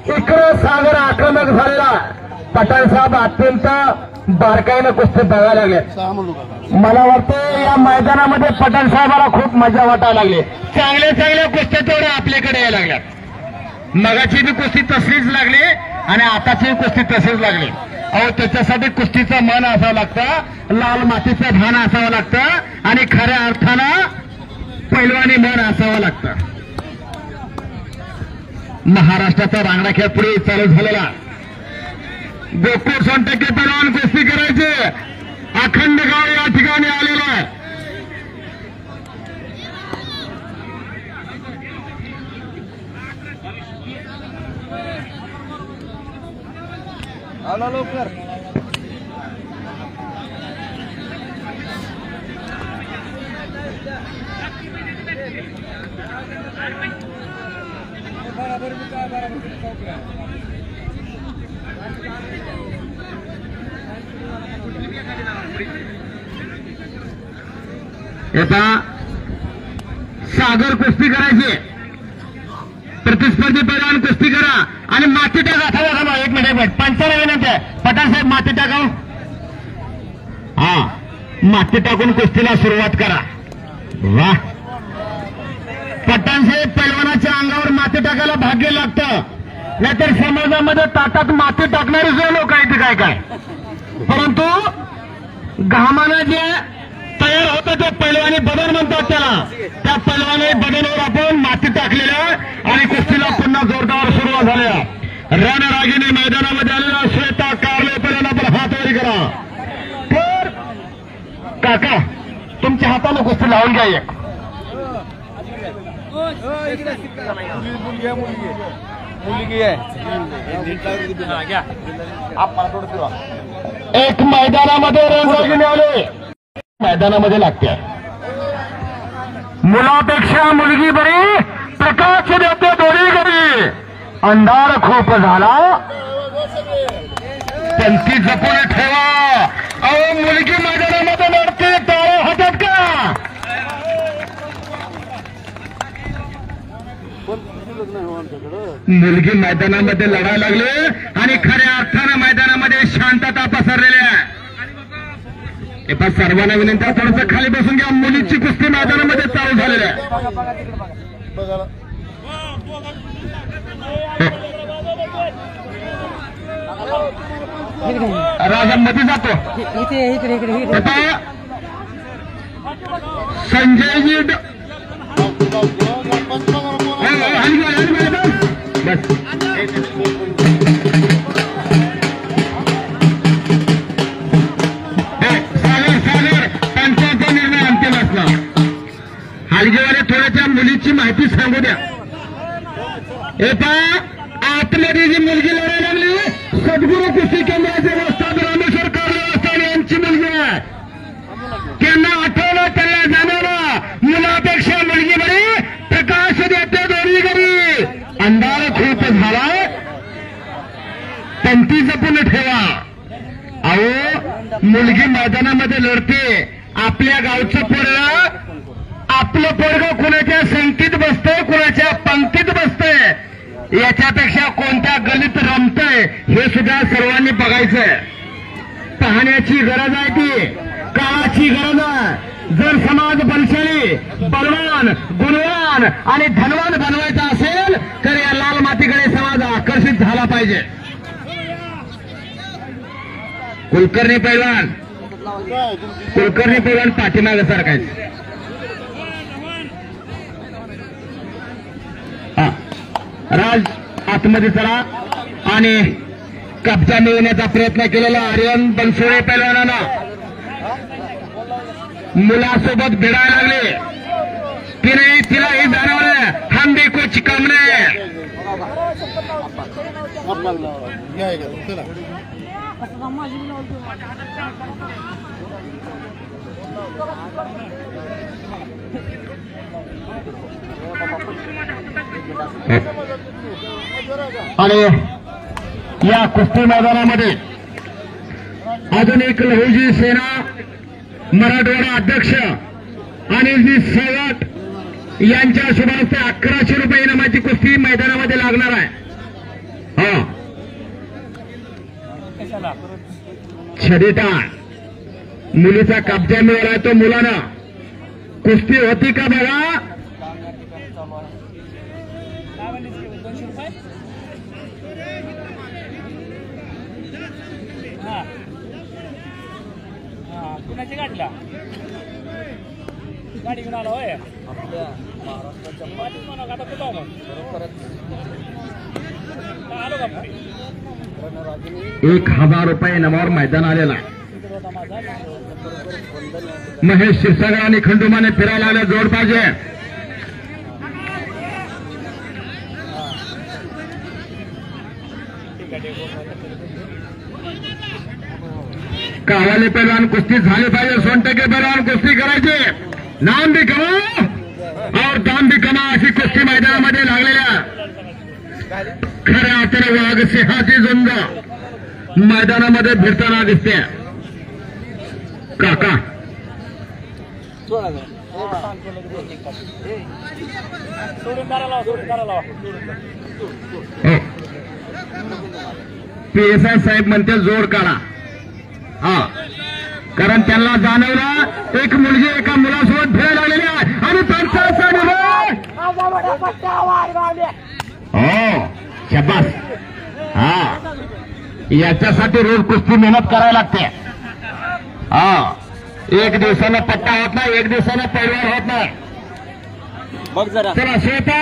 इकडे सागर आक्रमक झालेला पठाण साहेब अत्यंत बारकाईनं कुस्ती बघायला लागले. मला वाटतं या मैदानामध्ये पठाण साहेबाला खूप मजा वाटायला लागली. चांगल्या चांगल्या कुस्त्या तेवढ्या आपल्याकडे यायला लागल्या. मगाची बी कुस्ती तसलीच लागली आणि आताची कुस्ती तशीच लागली. अहो त्याच्यासाठी कुस्तीचं मन असावं लागतं, लाल मातीचं भान असावं लागतं आणि खऱ्या अर्थानं पैलवानी मन असावं लागतं. महाराष्ट्राचा रांगडा खेळ पुढे चालू झालेला. गोकुळ 100% पैलवान कुस्ती करायचे. अखंड गाव या ठिकाणी आलेला आहे. आला लवकर. आता सागर कुस्ती करायची. प्रतिस्पर्धी पैलवान कुस्ती करा आणि माती टाका. थांबा 1 मिनिट पंचाला विनंती आहे. पठाण साहेब माती टाका. हा माती टाकून कुस्तीला सुरुवात करा. वाह पठाण साहेब पैलवानाच्या अंगावर माती टाकायला भाग्य लागतं. नाहीतर समाजामध्ये ताटात माती टाकणारे जो लोक आहेत काय काय, परंतु घामानं जे तयार होतं ते पैलवानी बदन म्हणतात त्याला. त्या पैलवानी बदनवर आपण माती टाकलेल्या आणि कुस्तीला पुन्हा जोरदार सुरुवात झाल्या. रणरागिणी मैदानामध्ये आलेला श्वेता कारले पहिल्यांदा आपण हात वरी करा. तर काका तुमच्या हाताने कुस्ती लावून घ्या. एक मैदानामध्ये रणरागिणी आले. मैदानामध्ये लागते. मुलापेक्षा मुलगी बरी, प्रकाश देते दोन्ही घरी. अंधार खूप झाला त्यांची जपून ठेवा. अहो मुलगी मैदानामध्ये लढते टाळ्या हातात का? मुलगी मैदानामध्ये लढायला लागले आणि खऱ्या अर्थानं मैदानामध्ये शांतता पसरलेली आहे. एका सर्वांना विनंती आहे थोडंसं खाली बसून घ्या. मुलीची कुस्ती मैदानामध्ये चालू झालेली आहे. राजा मध्ये जातो. संजयजी बस हलगेवाले थोड्याच्या मुलीची माहिती सांगू द्या. आतमध्ये जी मुलगी लढायला लागली सद्गुरू कुस्ती केंद्राचे वस्ताद रामेश्वर कारले यांची मुलगी आहे. त्यांना आठवलं त्यांना जाणवलं मुलापेक्षा मुलगी बरी, प्रकाश देते दोन्ही घरी. अंधार खूप झाला पंथी जपून ठेवा. अहो मुलगी मैदानामध्ये लढते. आपल्या गावचं पोरग आपलं पोरग कुणाच्या संगतीत बसतंय कुणाच्या पंक्तीत बसतंय याच्यापेक्षा कोणत्या गलीत रमतंय हे सुद्धा सर्वांनी बघायचंय. पाहण्याची गरज आहे. ती काळाची गरज आहे. जर समाज बलशाली बलवान गुणवान आणि धनवान बनवायचा असेल तर या लाल मातीकडे समाज आकर्षित झाला पाहिजे. कुलकर्णी पैलवान पाठीमागे सारखायचं. राज आतमध्ये चला आणि कब्जा मिळवण्याचा प्रयत्न केलेला आर्यन बनसोडे पैलवानानं मुलासोबत भिडायला लागले. तिलाही जाणवलं हम भी कुछ कम नाही. आणि या कुस्ती मैदानामध्ये अजून एक लहुजी सेना मराठवाडा अध्यक्ष अनिलजी सेवक यांच्या शुभास्ते 1100 रुपये इनामाची कुस्ती मैदानामध्ये लागणार आहे. छडिता मुलीचा कब्जा मिळाला तो मुलानं कुस्ती होती का बघा. कुणाची गाडीला गाडी घेऊन आला होय आपल्या महाराष्ट्राच्या म्हणा आता कुठं मग आलो का 1000 रुपये नमावर मैदान आलेला. महेश क्षीरसागर आणि खंडोबाने फिरायला आले. जोड पाहिजे. कावाले पैलवान कुस्ती झाले पाहिजे. 100% पैलवान कुस्ती करायचे. नाम भी कमाओ और दाम भी कमा अशी कुस्ती मैदानामध्ये लागलेल्या खऱ्या अर्थाने वाघ सिंहाची झुंड मैदानामध्ये फिरताना दिसते. काका PSI साहेब म्हणते जोड काढा. हा कारण त्यांना जाणवलं एक मुलगी एका मुलासोबत फिरायला लागलेली आहे आणि त्यांचा हो शबास. हा याच्यासाठी रोज कुस्ती मेहनत करायला लागते. हा एक दिवसानं पट्टा होत नाही, एक दिवसानं पैलवान होत नाही. बघ जरा चला श्वेता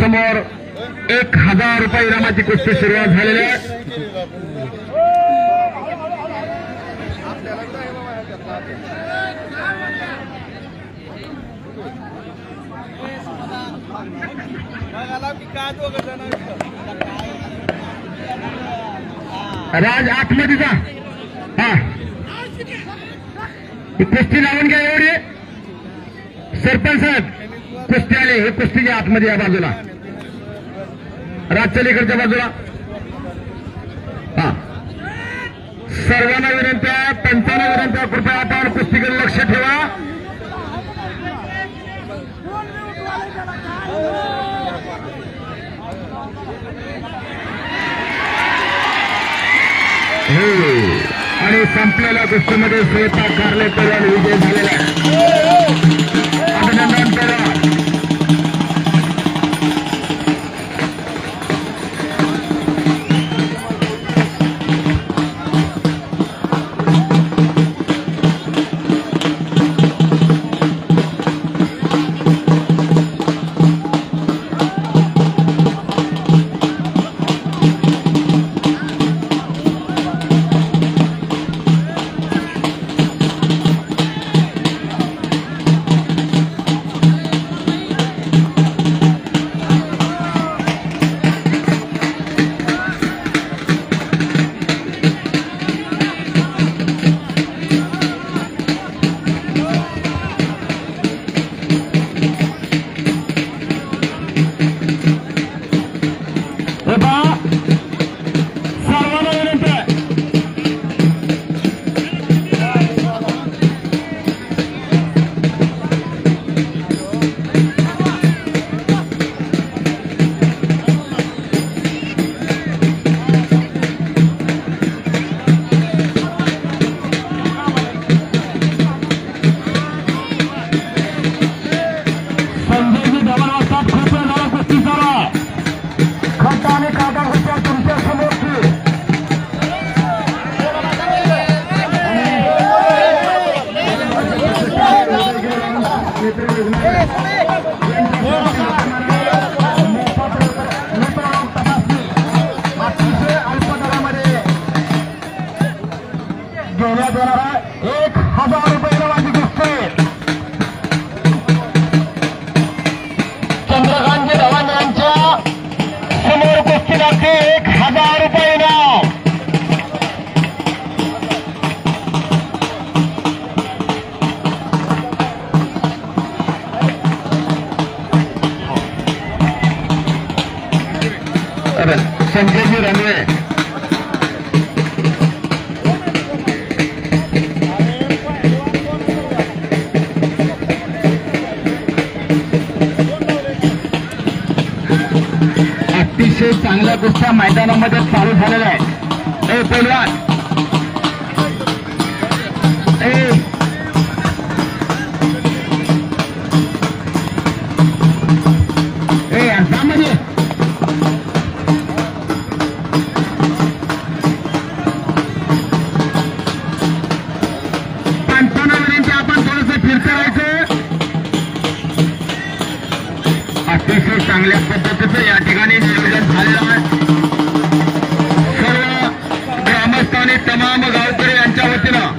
समोर 1000 रुपये इनामाची कुस्ती सुरुवात झालेली आहे. राज आतमध्ये जा. हा कुस्ती लावून घ्या. एवढी सरपंच साहेब कुस्ती आले. हे कुस्तीच्या आतमध्ये या बाजूला राजचलीकडच्या बाजूला. हा सर्वांना विनंती आहे, पंचांना विनंती आहे, कृपया आपण कुस्तीकडे लक्ष ठेवा. आणि संपलेल्या कुस्तीमध्ये श्वेता कारले पैलवान विजय झालेला आहे. अभिनंदन पैलवान. देण्यात येणार आहे 1000 रुपये इनामाची कुस्ती. चंद्रकांतजी धवन यांच्या समोर कुस्ती लागते. 1000 रुपये इनाम. संजयजी रणवे अतिशय चांगल्या कुस्त्या मैदानामध्ये चालू झालेल्या आहेत. ए पैलवान अर्धामध्ये पंचांना विनंती आपण थोडंसं फिरतायचं. अतिशय चांगल्या पद्धतीचं या ठिकाणी नियोजन झालेलं आहे. सर्व ग्रामस्थ आणि तमाम गावकरी यांच्या वतीनं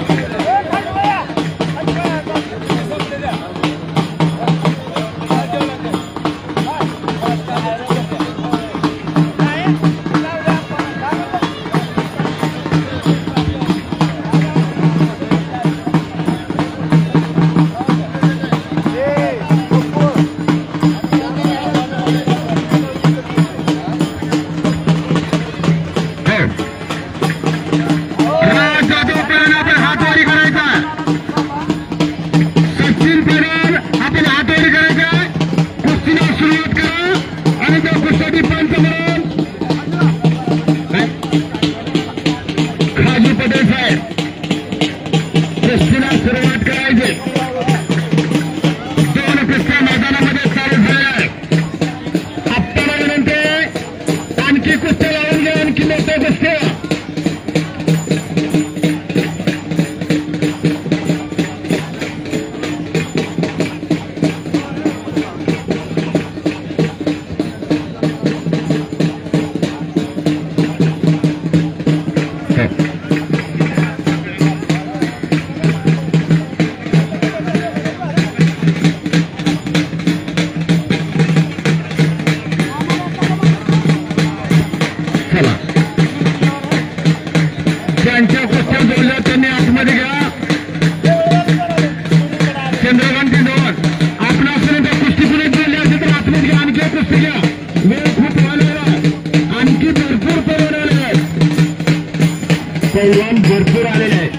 सुरुवात करायची. दोन कुस्त्या मैदानामध्ये चालू झालेल्या आहेत. आपल्याला विनंती आणखी कुस्त्या लावून घ्या. आणखी मोठ्या कुस्त्या ज्यांच्या कुस्त्या जोडल्या त्यांनी आतमध्ये घ्या. चंद्रकांती दोन आपण असं त्या कुस्ती पुढे जोडली असेल तर आतमध्ये घ्या. आणखी कुस्ती घ्या. वेळ खूप व्हायला आणखी भरपूर पैलवान आलेले आहेत. पैलवान भरपूर आलेले आहेत.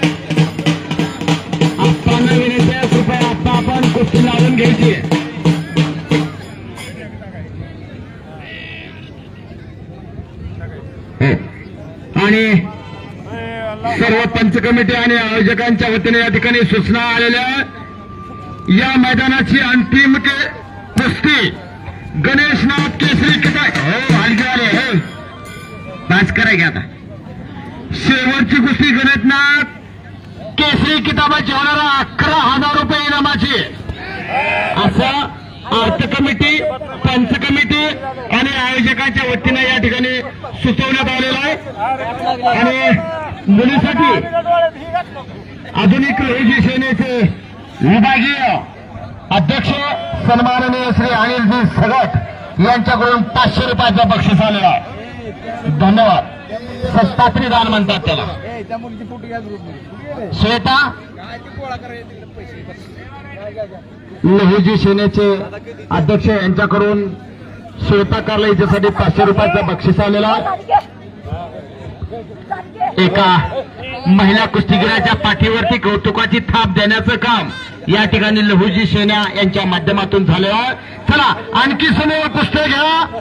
आप्पांना विनंती आहे कृपया आत्ता आपण कुस्ती लावून घ्यायची. आणि सर्व पंच कमिटी आणि आयोजकांच्या वतीने या ठिकाणी सूचना आलेल्या. या मैदानाची अंतिम कुस्ती गणेशनाथ केसरी किताब हलके आले पास करायचे. आता शेवटची कुस्ती गणेशनाथ केसरी किताबाची होणारा 11,000 रुपये इनामाची असं अर्थ कमिटी पंच कमिटी आणि आयोजकांच्या वतीने या ठिकाणी सुचवण्यात आलेलं आहे. आणि मुलीसाठी आधुनिक लहुजी सेनेचे विभागीय अध्यक्ष सन्माननीय श्री अनिलजी सगट यांच्याकडून 500 रुपयाचं बक्षीस आलेलं आहे. धन्यवाद. सत्तात्री दान म्हणतात त्याला. श्वेता लहुजी सेनेचे अध्यक्ष यांच्याकडून श्वेता कारला याच्यासाठी 500 रुपयाचं बक्षीस आलेला. एका महिला कुस्तीगिराच्या पाठीवरती कौतुकाची थाप देण्याचं काम या ठिकाणी लहुजी सेना यांच्या माध्यमातून झालेलं आहे. चला आणखी समोर कुस्त्या घ्या.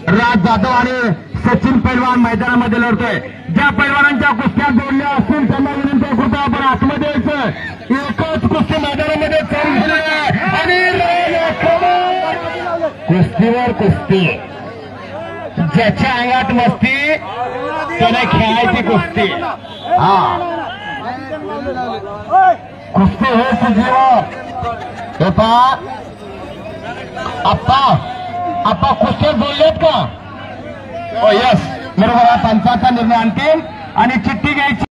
राज जाधव आणि सचिन पैलवान मैदानामध्ये लढतोय. ज्या पैलवानांच्या कुस्त्या जोडल्या असतील त्यांना विनंती कृपया आपण आतमध्ये यायचं. एकच कुस्ती मैदानामध्ये चालू झालेली आहे आणि कुस्तीवर कुस्ती. ज्याच्या अंगात मस्ती त्याने खेळायची कुस्ती. हा कुस्ती हेच जीवन. हे पहा आप्पा कुस्त्या जोडलेत का? ओ यस बरोबर. हा पंचाचा निर्णय अंतिम आणि चिठ्ठी घ्यायची.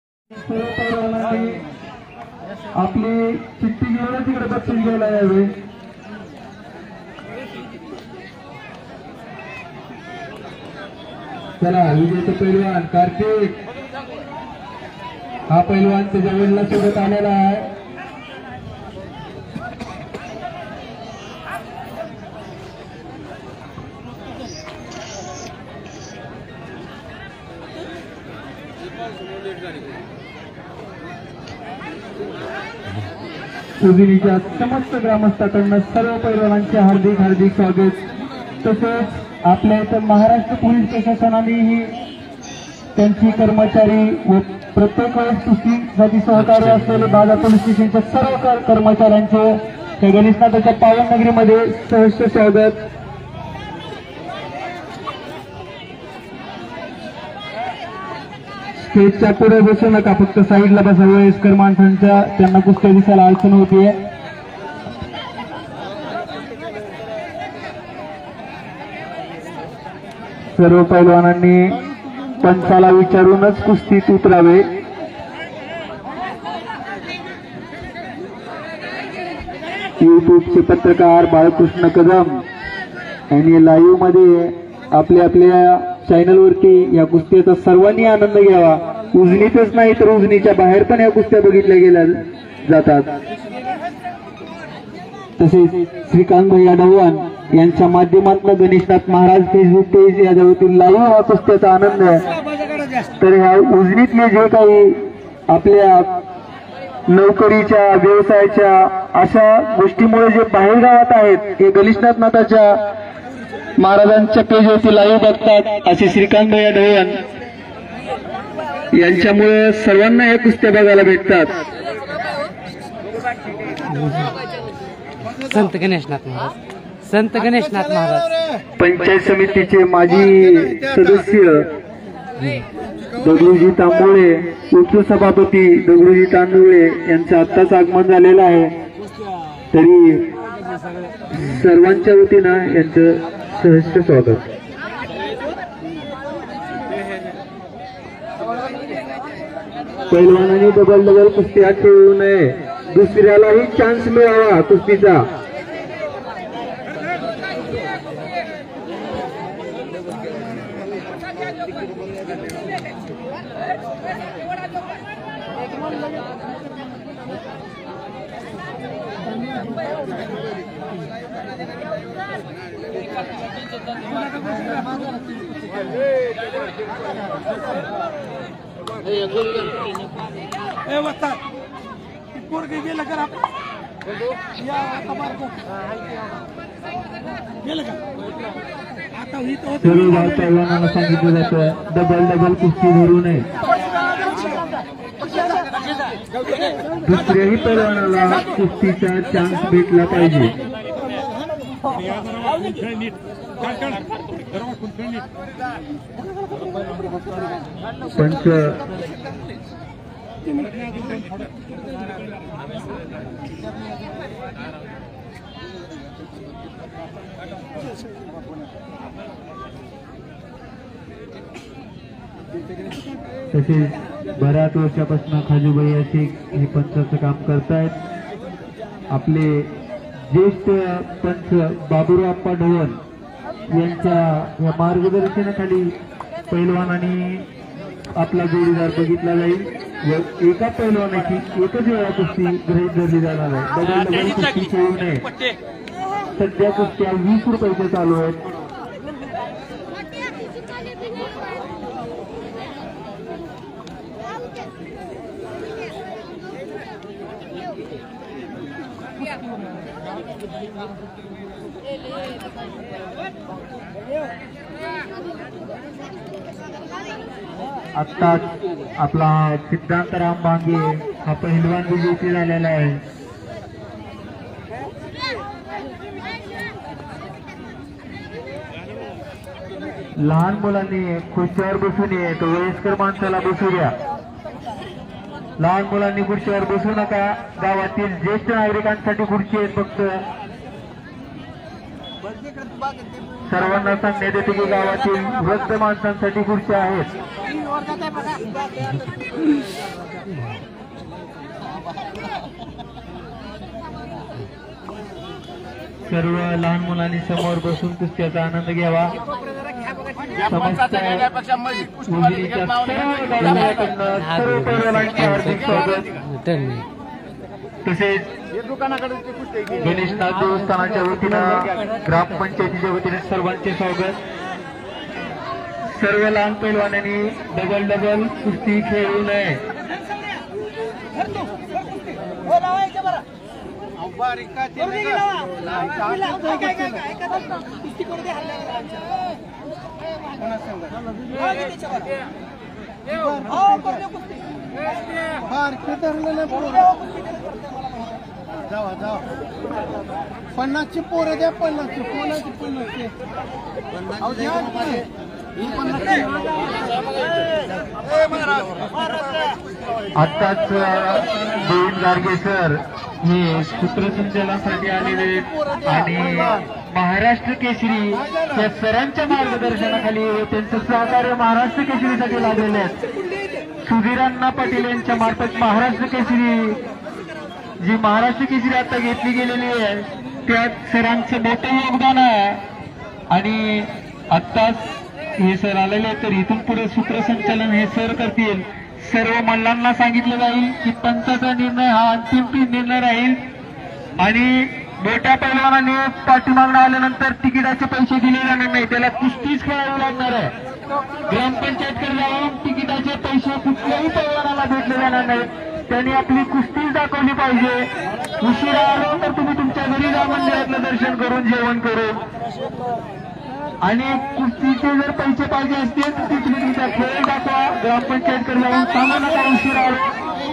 आपली चिठ्ठी घेऊन तिकडे बक्षीस घ्यायला यावे. चला विजयचं पैलवान कार्तिक हा पैलवान त्याच्या वडिला सोबत आलेला आहे. उजिनीच्या समस्त ग्रामस्थांकडून सर्व पैलवानांचे हार्दिक स्वागत. तसेच आपल्या इथं महाराष्ट्र पोलीस प्रशासनानेही त्यांची कर्मचारी व प्रत्येक वेळेस कुस्तीसाठी सहकार्य असलेले बाजार पोलीस स्टेशनच्या सर्व कर्मचाऱ्यांचे त्या गणेशनाथाच्या पावन नगरीमध्ये सहर्ष स्वागत. स्टेजच्या पुढे बसू नका, फक्त साईडला बसा. वयस्कर माणसांच्या त्यांना कुस्त्या दिसायला अडचण होतीये. सर्व पैलवानांनी पंचाला विचारूनच कुस्तीत उतरावे. युट्यूबचे पत्रकार बाळकृष्ण कदम यांनी लाईव्ह मध्ये आपल्या चॅनलवरती या कुस्तीचा सर्वांनी आनंद घ्यावा. उजनीतच नाही तर उजनीच्या बाहेर पण या कुस्त्या बघितल्या गेल्या जातात. तसेच श्रीकांत भैया ढवण यांच्या माध्यमातून गणेशनाथ महाराज फेसबुक पेज याच्यावरती लाईव्ह हा कुस्त्याचा आनंद आहे. तर ह्या उजनीतले जे काही आपल्या नोकरीच्या व्यवसायाच्या अशा गोष्टीमुळे जे बाहेरगावात आहेत हे गणेशनाथ नाथाच्या महाराजांच्या पेजवरती लाईव्ह बघतात. असे श्रीकांत भैया ढवण यांच्यामुळे सर्वांना हे कुस्त्या बघायला भेटतात. संत गणेशनाथ महाराज पंचायत समितीचे माजी सदस्य दगडूजी तांबोळे, उपसभापती दगडूजी तांबोळे यांचं आत्ताच आगमन झालेलं आहे. तरी सर्वांच्या वतीनं यांचं सहर्ष स्वागत. पैलवानांनी डबल कुस्त्या खेळू नये, दुसऱ्यालाही चान्स मिळावा कुस्तीचा. सर्व पैलवानांना सांगितलं जातं डबल कुस्ती धरू नये. दुसऱ्याही पैलवानाला कुस्तीचा चान्स भेटला पाहिजे. पंच तसेच बऱ्याच वर्षापासून खाजूबाई शेख हे पंचाचं काम करतायत. आपले ज्येष्ठ पंच बाबूराव ढवण यांच्या या मार्गदर्शनाखाली पैलवानांनी आपला जोडीदार बघितला जाईल व एका पैलवानाची एकच वेळा कुस्ती गृहीत धरली जाणार आहे. डबल कुस्ती खेळू नये. सध्या कुस्त्या 20 रुपयाच्या चालू आहेत. आत्ताच आपला सिद्धांतराम बांगे हा पहिलवान विजेते झालेला आहे. लहान मुलांनी खुर्चीवर बसू नये, तो वयस्कर माणसाला बसू द्या. लहान मुलांनी खुर्चीवर बसू नका. गावातील ज्येष्ठ नागरिकांसाठी खुर्ची आहेत फक्त. सर्वांना सांगण्यात येते की गावातील वृद्ध माणसांसाठी खुर्च्या आहेत. सर्व लहान मुलांनी समोर बसून कुस्त्याचा आनंद घ्यावा. समस्त उजनीच्या सर्व पैलवानांचे हार्दिक स्वागत. तसेच गणेशनाथ देवस्थानाच्या वतीनं ग्रामपंचायतीच्या वतीने सर्वांचे स्वागत. सर्व लहान पैलवानांनी डबल कुस्ती खेळू नये. बारीक जावा जावा 50ची पोरं द्या 50ची कोणाची 50ची आत्ताच गोविंद गारगे सर हे सूत्रसंचालनासाठी आलेले आहेत आणि महाराष्ट्र केसरी या सरांच्या मार्गदर्शनाखाली त्यांचं सहकार्य महाराष्ट्र केसरीसाठी लाभलेले आहेत। सुधीरांना पाटील यांच्या मार्फत महाराष्ट्र केसरी जी महाराष्ट्र केसरी आता घेतली गेलेली आहे त्यात सरांचं मोठं योगदान आहे आणि आत्ताच हे सर आलेले आहेत तर इथून पुढे सूत्रसंचालन हे सर करतील। सर्व मल्लांना सांगितलं जाईल की पंचाचा निर्णय हा अंतिम निर्णय राहील आणि मोठ्या पैलवानाने पाठीमागणं आल्यानंतर तिकिटाचे पैसे दिले जाणार नाही, त्याला कुस्तीच खेळावी लागणार आहे। ग्रामपंचायतकडे जाऊन तिकिटाचे पैसे कुठल्याही पैलवानाला भेटले जाणार नाहीत, त्यांनी आपली कुस्तीच दाखवली पाहिजे। उशिरा आलो तर तुम्ही तुमच्या घरी जा मंदिरातलं दर्शन करून जेवण करून आणि कुस्तीचे जर पैसे पाहिजे असतील तर तुम्ही तुमचा खेळ दाखवा। ग्रामपंचायतकडे जाऊन सामान उशिरा आलो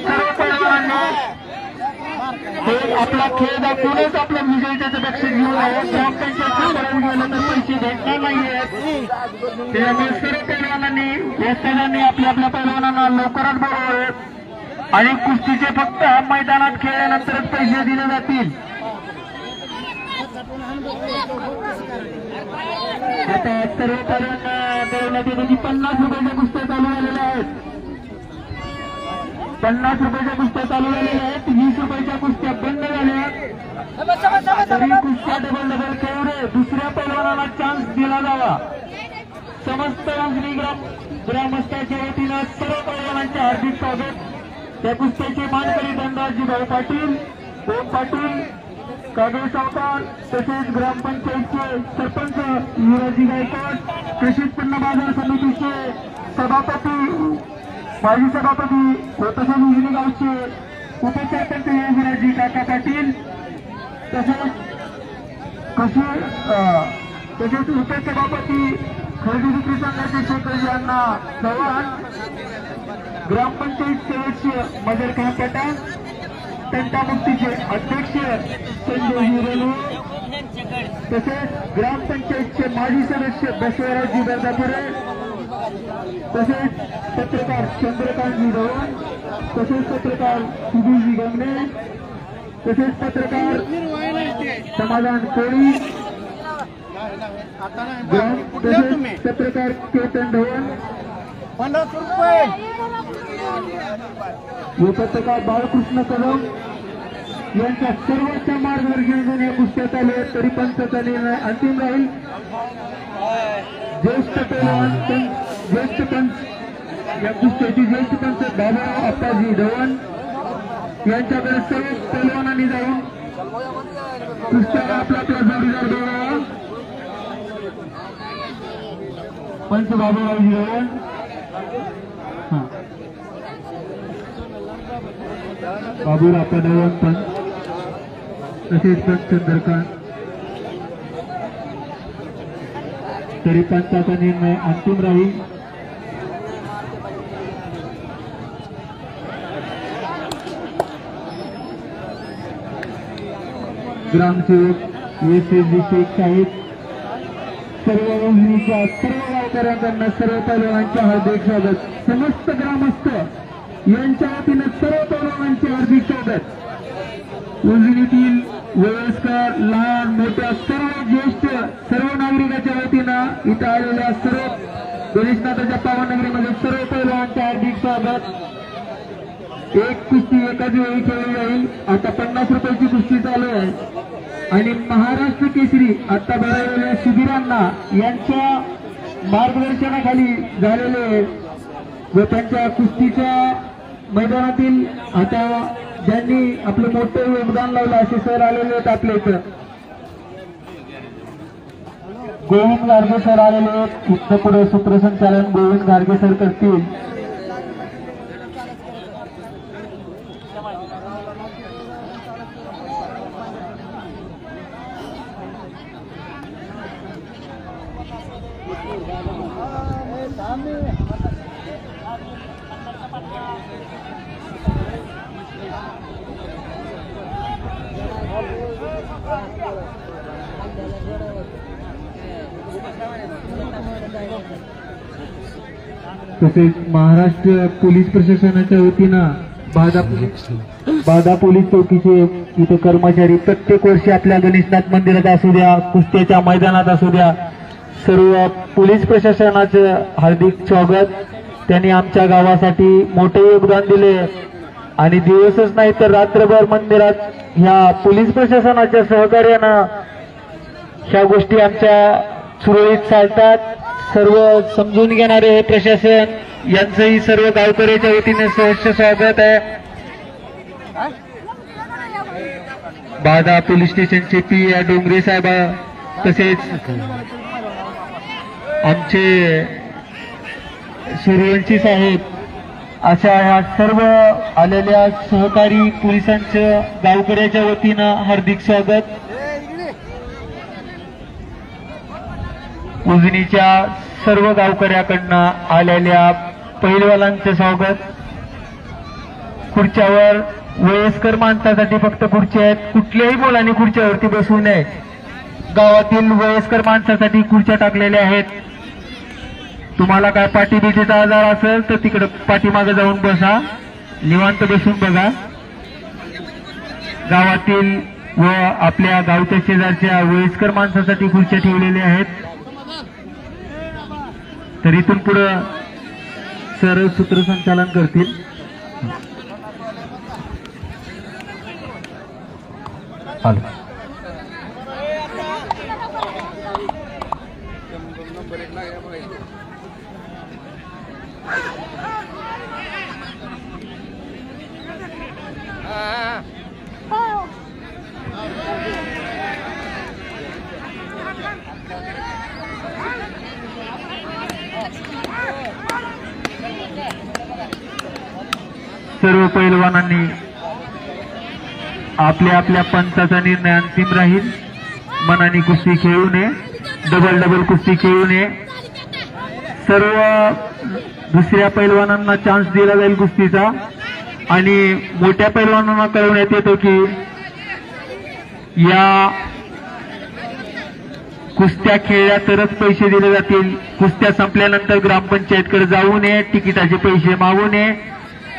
सर्व पैलवानांनी हे आपला खेळ दाखवूनच आपल्या विजयीचं बक्षीस घेऊन आहे। ग्रामपंचायत गेलं तर पैसे भेटणार नाहीयेत, त्यामुळे सर्व पैलवानांनी वस्तादांनी आपल्या आपल्या पैलवानांना लवकरच बोलवावे आणि कुस्तीचे फक्त मैदानात खेळल्यानंतरच पैसे दिले जातील। आता सर्व पैलवानांना मिळवण्यात येते की 50 रुपयाच्या कुस्त्या चालू झालेल्या आहेत, 50 रुपयाच्या कुस्त्या चालू झालेल्या आहेत, 20 रुपयाच्या कुस्त्या बंद झाल्या तरी कुस्त्या डबल खेळू दुसऱ्या पैलवानाला चान्स दिला जावा। समस्त वाजनी ग्रामस्थांच्या वतीनं सर्व पैलवानांचे हार्दिक स्वागत। त्या कुस्त्याचे मानकरी धनराजी भाऊ पाटील, ओम पाटील, कागल सावकार तसेच ग्रामपंचायतचे सरपंच युवराजी गायकवाड, कृषी उत्पन्न बाजार समितीचे सभापती माजी सभापती व तसेच उजनी गावचे उपसरपंच युवराजी काका पाटील तसेच उपसभापती खरेदी विक्री संघाचे शेखरजी अण्णा चव्हाण, ग्रामपंचायत सदस्य मजरखान पठाण, तंटामुक्तीचे अध्यक्ष संजय हिरेलू तसेच ग्रामपंचायतचे माजी सदस्य बसवराजी बर्दापुरे तसेच पत्रकार चंद्रकांतजी धवन तसेच पत्रकार सुधीरजी गंगणे तसेच पत्रकार समाधान कोळी तसेच पत्रकार केतन धवन 50 रुपये व पत्रकार बाळकृष्ण कदम यांच्या सर्वांच्या मार्गदर्शनातून या कुस्त्या चालू आहेत तरी पंचाचा निर्णय अंतिम राहील। ज्येष्ठ पंच या कुस्त्याची ज्येष्ठ पंच बाबा अप्पाजी धवन यांच्याकडे सर्व पैलवानांनी जाऊन कुस्त्याला आपला आपला जोडीदार बनवावा। पंच बाबूरावजी धवन बाबूराव पडवण पंच तसेच पंच चंद्रकांत तरी पंचाचा निर्णय अंतिम राहील। ग्रामसेवक एस.एस.जी. शेख साहेब सर्व उजनीच्या सर्व गावकऱ्यांकडून सर्व पैलवानांचे हार्दिक स्वागत। समस्त ग्रामस्थ यांच्या वतीनं सर्व पैलवानांचे हार्दिक स्वागत। उजनीतील वयस्कर लहान मोठ्या सर्व ज्येष्ठ सर्व नागरिकांच्या वतीनं इथं आलेल्या सर्व गणेशनाथाच्या पावनगरीमध्ये सर्व पैलवानांचे हार्दिक स्वागत। एक कुस्ती एकाच वेळी खेळली जाईल। आता 50 रुपयाची कुस्ती चालू आहे आणि महाराष्ट्र केसरी आता भरवलेल्या शिबिरांना यांच्या मार्गदर्शनाखाली झालेले व त्यांच्या कुस्तीच्या मैदानातील आता ज्यांनी आपलं मोठं योगदान लावलं असे सर आलेले आहेत आपल्या इथं। गोविंद गारगे सर आलेले आहेत, इथं पुढे सूत्रसंचालन गोविंद गारगे सर करतील। तसेच महाराष्ट्र पोलीस प्रशासनाच्या वतीनं बाधा पोलीस चौकीचे इथे कर्मचारी प्रत्येक वर्षी आपल्या गणेशनाथ मंदिरात असू द्या, कुस्त्याच्या मैदानात असू द्या, सर्व पोलीस प्रशासनाचं हार्दिक स्वागत. त्यांनी आमच्या गावासाठी मोठे योगदान दिले आणि दिवसच नाही तर रात्रभर मंदिरात ह्या पोलीस प्रशासनाच्या सहकार्यानं ह्या गोष्टी आमच्या सुरळीत चालतात. सर्व समजून घेणारे हे प्रशासन यांचंही सर्व गावकऱ्याच्या वतीने सहर्ष स्वागत आहे. बाधा पोलीस स्टेशनचे पी.ए. डोंगरे साहेब तसेच आमचे सूर्यवंशी साहेब अशा ह्या सर्व आलेल्या सहकारी पोलिसांचं गावकऱ्याच्या वतीनं हार्दिक स्वागत. उजनीच्या सर्व गावकऱ्याकडनं आलेल्या पहिलवालांचे स्वागत. खुर्च्यावर वयस्कर माणसासाठी फक्त खुर्ची आहेत, कुठल्याही मुलांनी खुर्च्यावरती बसू नये. गावातील वयस्कर माणसासाठी खुर्च्या टाकलेल्या आहेत. तुम्हाला काय पाठीबिठीचा आजार असेल तर तिकडे पाठीमागे जाऊन बसा, निवांत बसून बघा. गावातील व आपल्या गावच्या शेजारच्या वयस्कर माणसासाठी खुर्च्या ठेवलेल्या आहेत. तर इथून पुढे सर सूत्रसंचालन करतील. सर्व पैलवानांनी आपल्या आपल्या पंचाचा निर्णय अंतिम राहील. मनाने कुस्ती खेळू नये, डबल कुस्ती खेळू नये. सर्व दुसऱ्या पैलवानांना चान्स दिला जाईल कुस्तीचा आणि मोठ्या पैलवानांना कळवण्यात येतो की या कुस्त्या खेळल्या तरच पैसे दिले जातील. कुस्त्या संपल्यानंतर ग्रामपंचायतकडे जाऊ नये, तिकिटाचे पैसे मागू नये.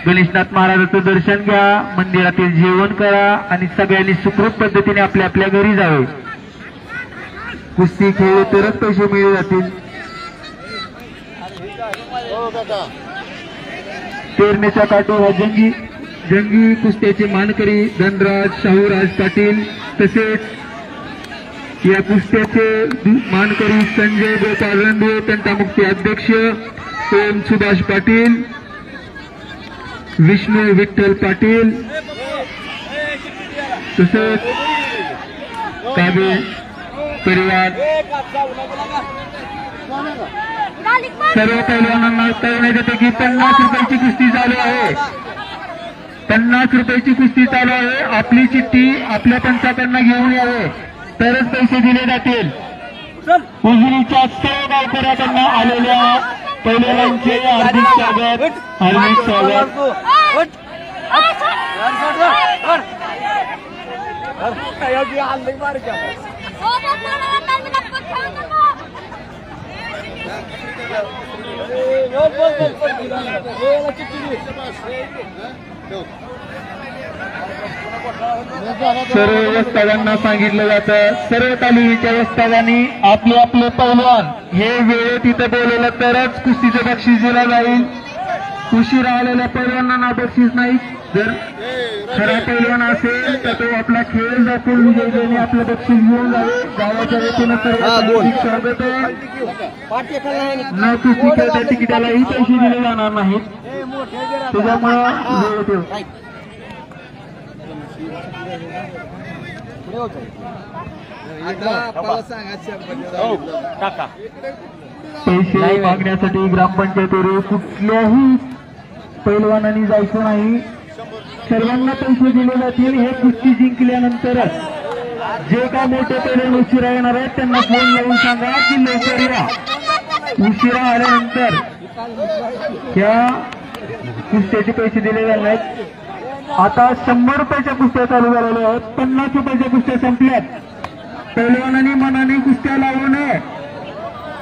गणेशनाथ महाराजांचं दर्शन घ्या, मंदिरातील जेवण करा आणि सगळ्यांनी सुखरूप पद्धतीने आपल्या आपल्या घरी जावे. कुस्ती खेळले तरच पैसे मिळले जातील. पेरणीच्या काठोर हा जंगी कुस्त्याचे मानकरी धनराज शाहूराज पाटील, तसेच या कुस्त्याचे मानकरी संजय गोपाळ रणदे, तंटामुक्ती अध्यक्ष ओम सुभाष पाटील, विष्णू विठ्ठल पाटील, तसेच काबे परिवार. सर्व पैलवानांना कळवण्यात येते की 50 रुपयाची कुस्ती चालू आहे. 50 रुपयाची कुस्ती चालू आहे. आपली चिठ्ठी आपल्या पंचाकडनं घेऊन यावे तरच पैसे दिले जातील. उजनीच्या सर्व गावकऱ्याकडनं आलेल्या पैलवानांचे हार्दिक स्वागत. हार्दिक स्वागत. सर्व वस्तादांना सांगितलं जातं, सर्व तालुक्याच्या वस्तादांनी आपले आपले पैलवान हे वेळेत इथं बोलवलं तरच कुस्तीचं बक्षीस दिलं जाईल. उशीर आलेल्या पैलवानांना बक्षीस नाही. जर खरा पैलवान असेल तर तो आपला खेळ दाखवून विजयीने आपलं बक्षीस घेऊन जावे. गावाच्या वतीनं सर्व स्वागत आहे. न कुस्ती खेळता तिकिटालाही पैसे दिले जाणार नाहीत. त्याच्यामुळं वेळ ठेव. पैसे मागण्यासाठी ग्रामपंचायतीवर कुठल्याही पैलवानांनी जायचं नाही. सर्वांना पैसे दिले जातील. हे कुस्ती जिंकल्यानंतरच जे काय मोठे पैलवान उशिरा येणार आहेत त्यांना फोन लावून सांगा की लवकर या. उशिरा आल्यानंतर त्या कुस्त्याचे पैसे दिले जाणार नाहीत. आता 100 रुपयाच्या कुस्त्या चालू झालेल्या आहेत. 50 रुपयाच्या कुस्त्या संपल्यात. पैलवानांनी मनाने कुस्त्या लावू नये,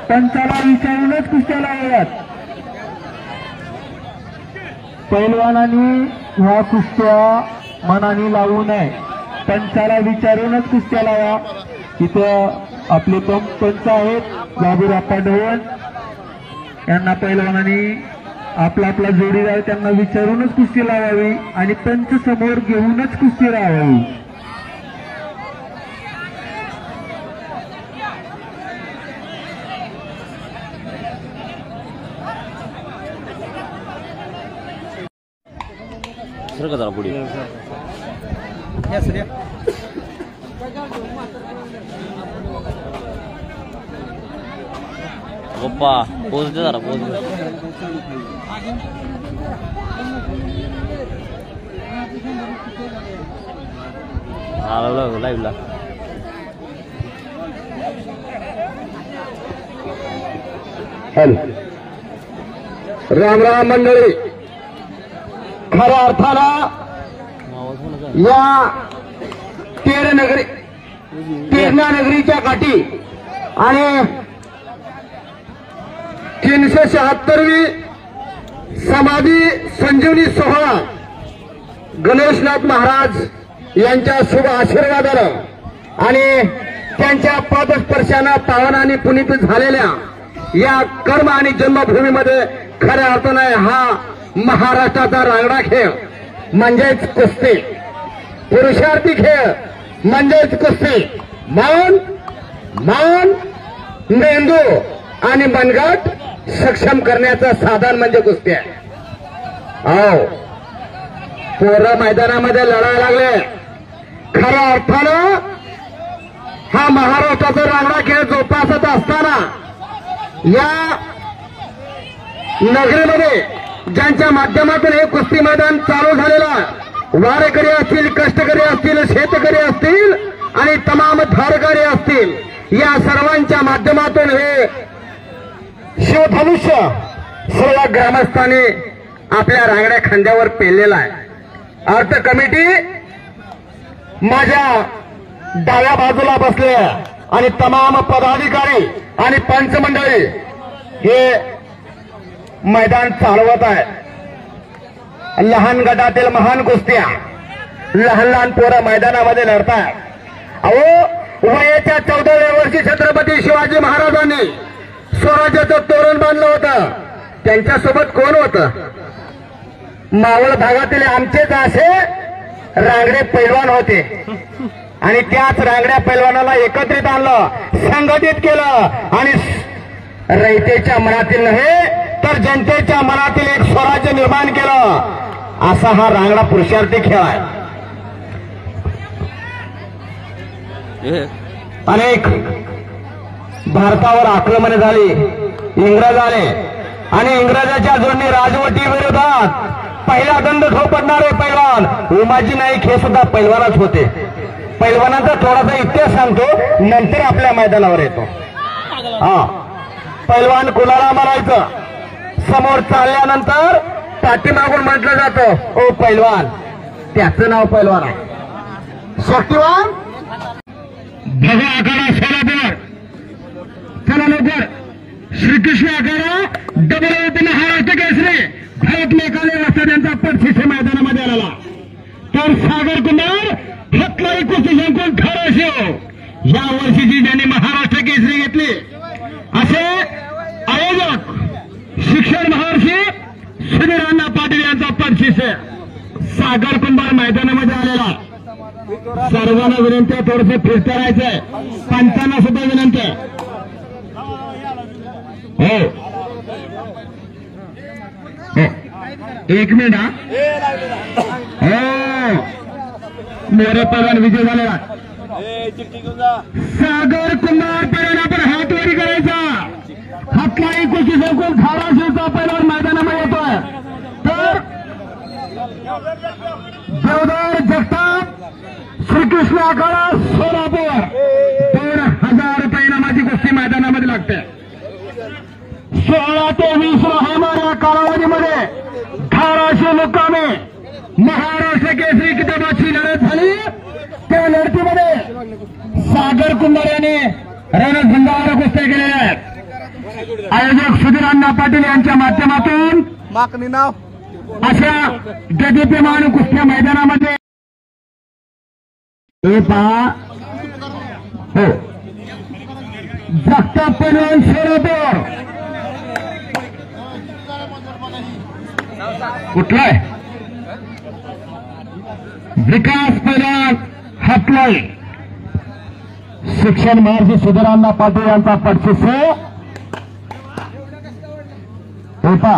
पंचाला विचारूनच कुस्त्या लावाव्यात. पैलवानांनी ह्या कुस्त्या मनाने लावू नये, पंचाला विचारूनच कुस्त्या लावा. इथं आपले पंच आहेत बाबूराप्पा ढवण, यांना पैलवानांनी आपला जोडीदार त्यांना विचारूनच कुस्ती लावावी आणि पंच समोर घेऊनच कुस्ती लावावी. जरा पुढे पप्पा पोच दे जरा पोच लाईव्हला हॅलो राम राम मंडळी. खऱ्या अर्थानं या तेरणा नगरीच्या काठी आणि 376वी समाधी संजीवनी सोहळा गणेशनाथ महाराज यांच्या शुभ आशीर्वादानं आणि त्यांच्या पदस्पर्शानं पावन आणि पुनीत झालेल्या या कर्म आणि जन्मभूमीमध्ये खऱ्या अर्थानं हा महाराष्ट्राचा रांगडा खेळ म्हणजेच कुस्ती, पुरुषार्थी खेळ म्हणजेच कुस्ती. मान मेंदू आणि मनगट सक्षम करण्याचं साधन म्हणजे कुस्ती आहे. हो, पोरं मैदानामध्ये लढायला लागले. खऱ्या अर्थानं हा महाराष्ट्राचा रांगडा खेळ जोपासत असताना या नगरीमध्ये ज्यांच्या माध्यमातून हे कुस्ती मैदान चालू झालेलं, वारेकरी असतील, कष्टकरी असतील, शेतकरी असतील आणि तमाम धारकरी असतील, या सर्वांच्या माध्यमातून हे शिवधनुष्य सर्व ग्रामस्थांनी आपल्या रांगड्या खांद्यावर पेललेला आहे. अर्थ कमिटी माझ्या डाव्या बाजूला बसले आणि तमाम पदाधिकारी आणि पंचमंडळी हे मैदान चालवत आहे. लहान गटातील महान कुस्त्या लहान लहान पोरं मैदानामध्ये लढतात. अहो, वयाच्या 14व्या वर्षी छत्रपती शिवाजी महाराजांनी स्वराज्याचं तोरण बांधलं होतं. त्यांच्यासोबत कोण होतं? मावळ भागातील आमचेच असे रांगडे पैलवान होते आणि त्याच रांगड्या पैलवानाला एकत्रित आणलं, संघटित केलं आणि रयतेच्या मनातील नव्हे तर जनतेच्या मनातील एक स्वराज्य निर्माण केलं. असा हा रांगडा पुरुषार्थी खेळ आहे. अनेक भारतावर आक्रमणे झाली, इंग्रज आले आणि इंग्रजाच्या जोडणी राजवटी विरोधात पहिला दंड ठोपडणारे पैलवान उमाजी नाईक हे सुद्धा पैलवानच होते. पैलवानाचा थोडासा इतिहास सांगतो, नंतर आपल्या मैदानावर येतो. हा, पैलवान कुणाला मारायचं? समोर चालल्यानंतर पाठीमागून म्हटलं जातं ओ पैलवान, त्याचं नाव पैलवान आहे. शक्तिवान भगवा आखाडा सोलापूर, चला लवकर. श्रीकृष्ण आखाडा डबल महाराष्ट्र केसरी भारत लेखाले वाजता त्यांचा पक्षी मैदानामध्ये आलेला. तर सागर कुमार हतलाई कुस्ती संकुल खराशिव या वर्षीची ज्यांनी महाराष्ट्र केसरी घेतली असे आयोजक शिक्षण महर्षी सुनील पाटील यांचा बक्षीस सागर कुंभार मैदानामध्ये आलेला. सर्वांना विनंती आहे, थोडंसं फिरता राहायचंय. पंचांना सुद्धा विनंती आहे. हो, एक मिनिट. हो, मोरे पवन विजय झालेला. सागर कुमार पर्यंत आपण हातवारी करायचा. हातलाई कुस्ती संकुल धाराशिवचा पैलवान मैदानामध्ये येतोय. तर देवदार जगताप श्रीकृष्ण आखाडा सोलापूर 2000 रुपये इनामाची कुस्ती मैदानामध्ये लागते. 16 ते 20 नोव्हेंबर या कालावधीमध्ये धाराशिव मुक्कामी महाराष्ट्र केसरी किताबाची लढत झाली. त्या लढतीमध्ये सागर कुंभार यांनी रणसंग्रामावर कुस्त्या केलेल्या आहेत. आयोजक सुधीर अण्णा पाटील यांच्या माध्यमातून मागणी नाव अशा गतिमान कुस्त्या मैदानामध्ये हे पहा हो जगताप पैलवान शरदोर कुठलाय विकास पैलवान हातलाई शिक्षण महर्षी सुधीरांना पाटील यांचा पटशिष्य होता.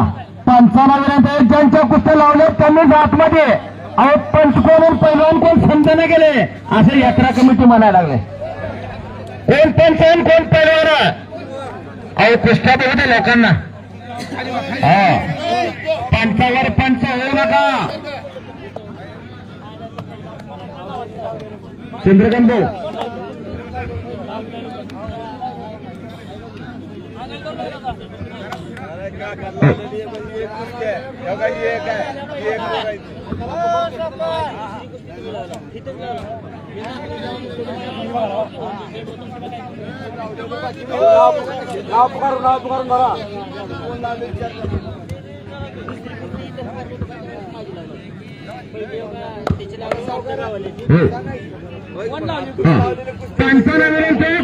95 ज्यांच्या कुस्त्या लावल्या त्यांनीच आतमध्ये अहो पंच कोण पैलवान कोण समजून गेले असं यात्रा कमिटी म्हणायला लागले. कोण पंच कोण पैलवान अहो कुस्त्या बघू लोकांना. हा पंचावर पंच होऊ नका. चंद्रकांत भाऊ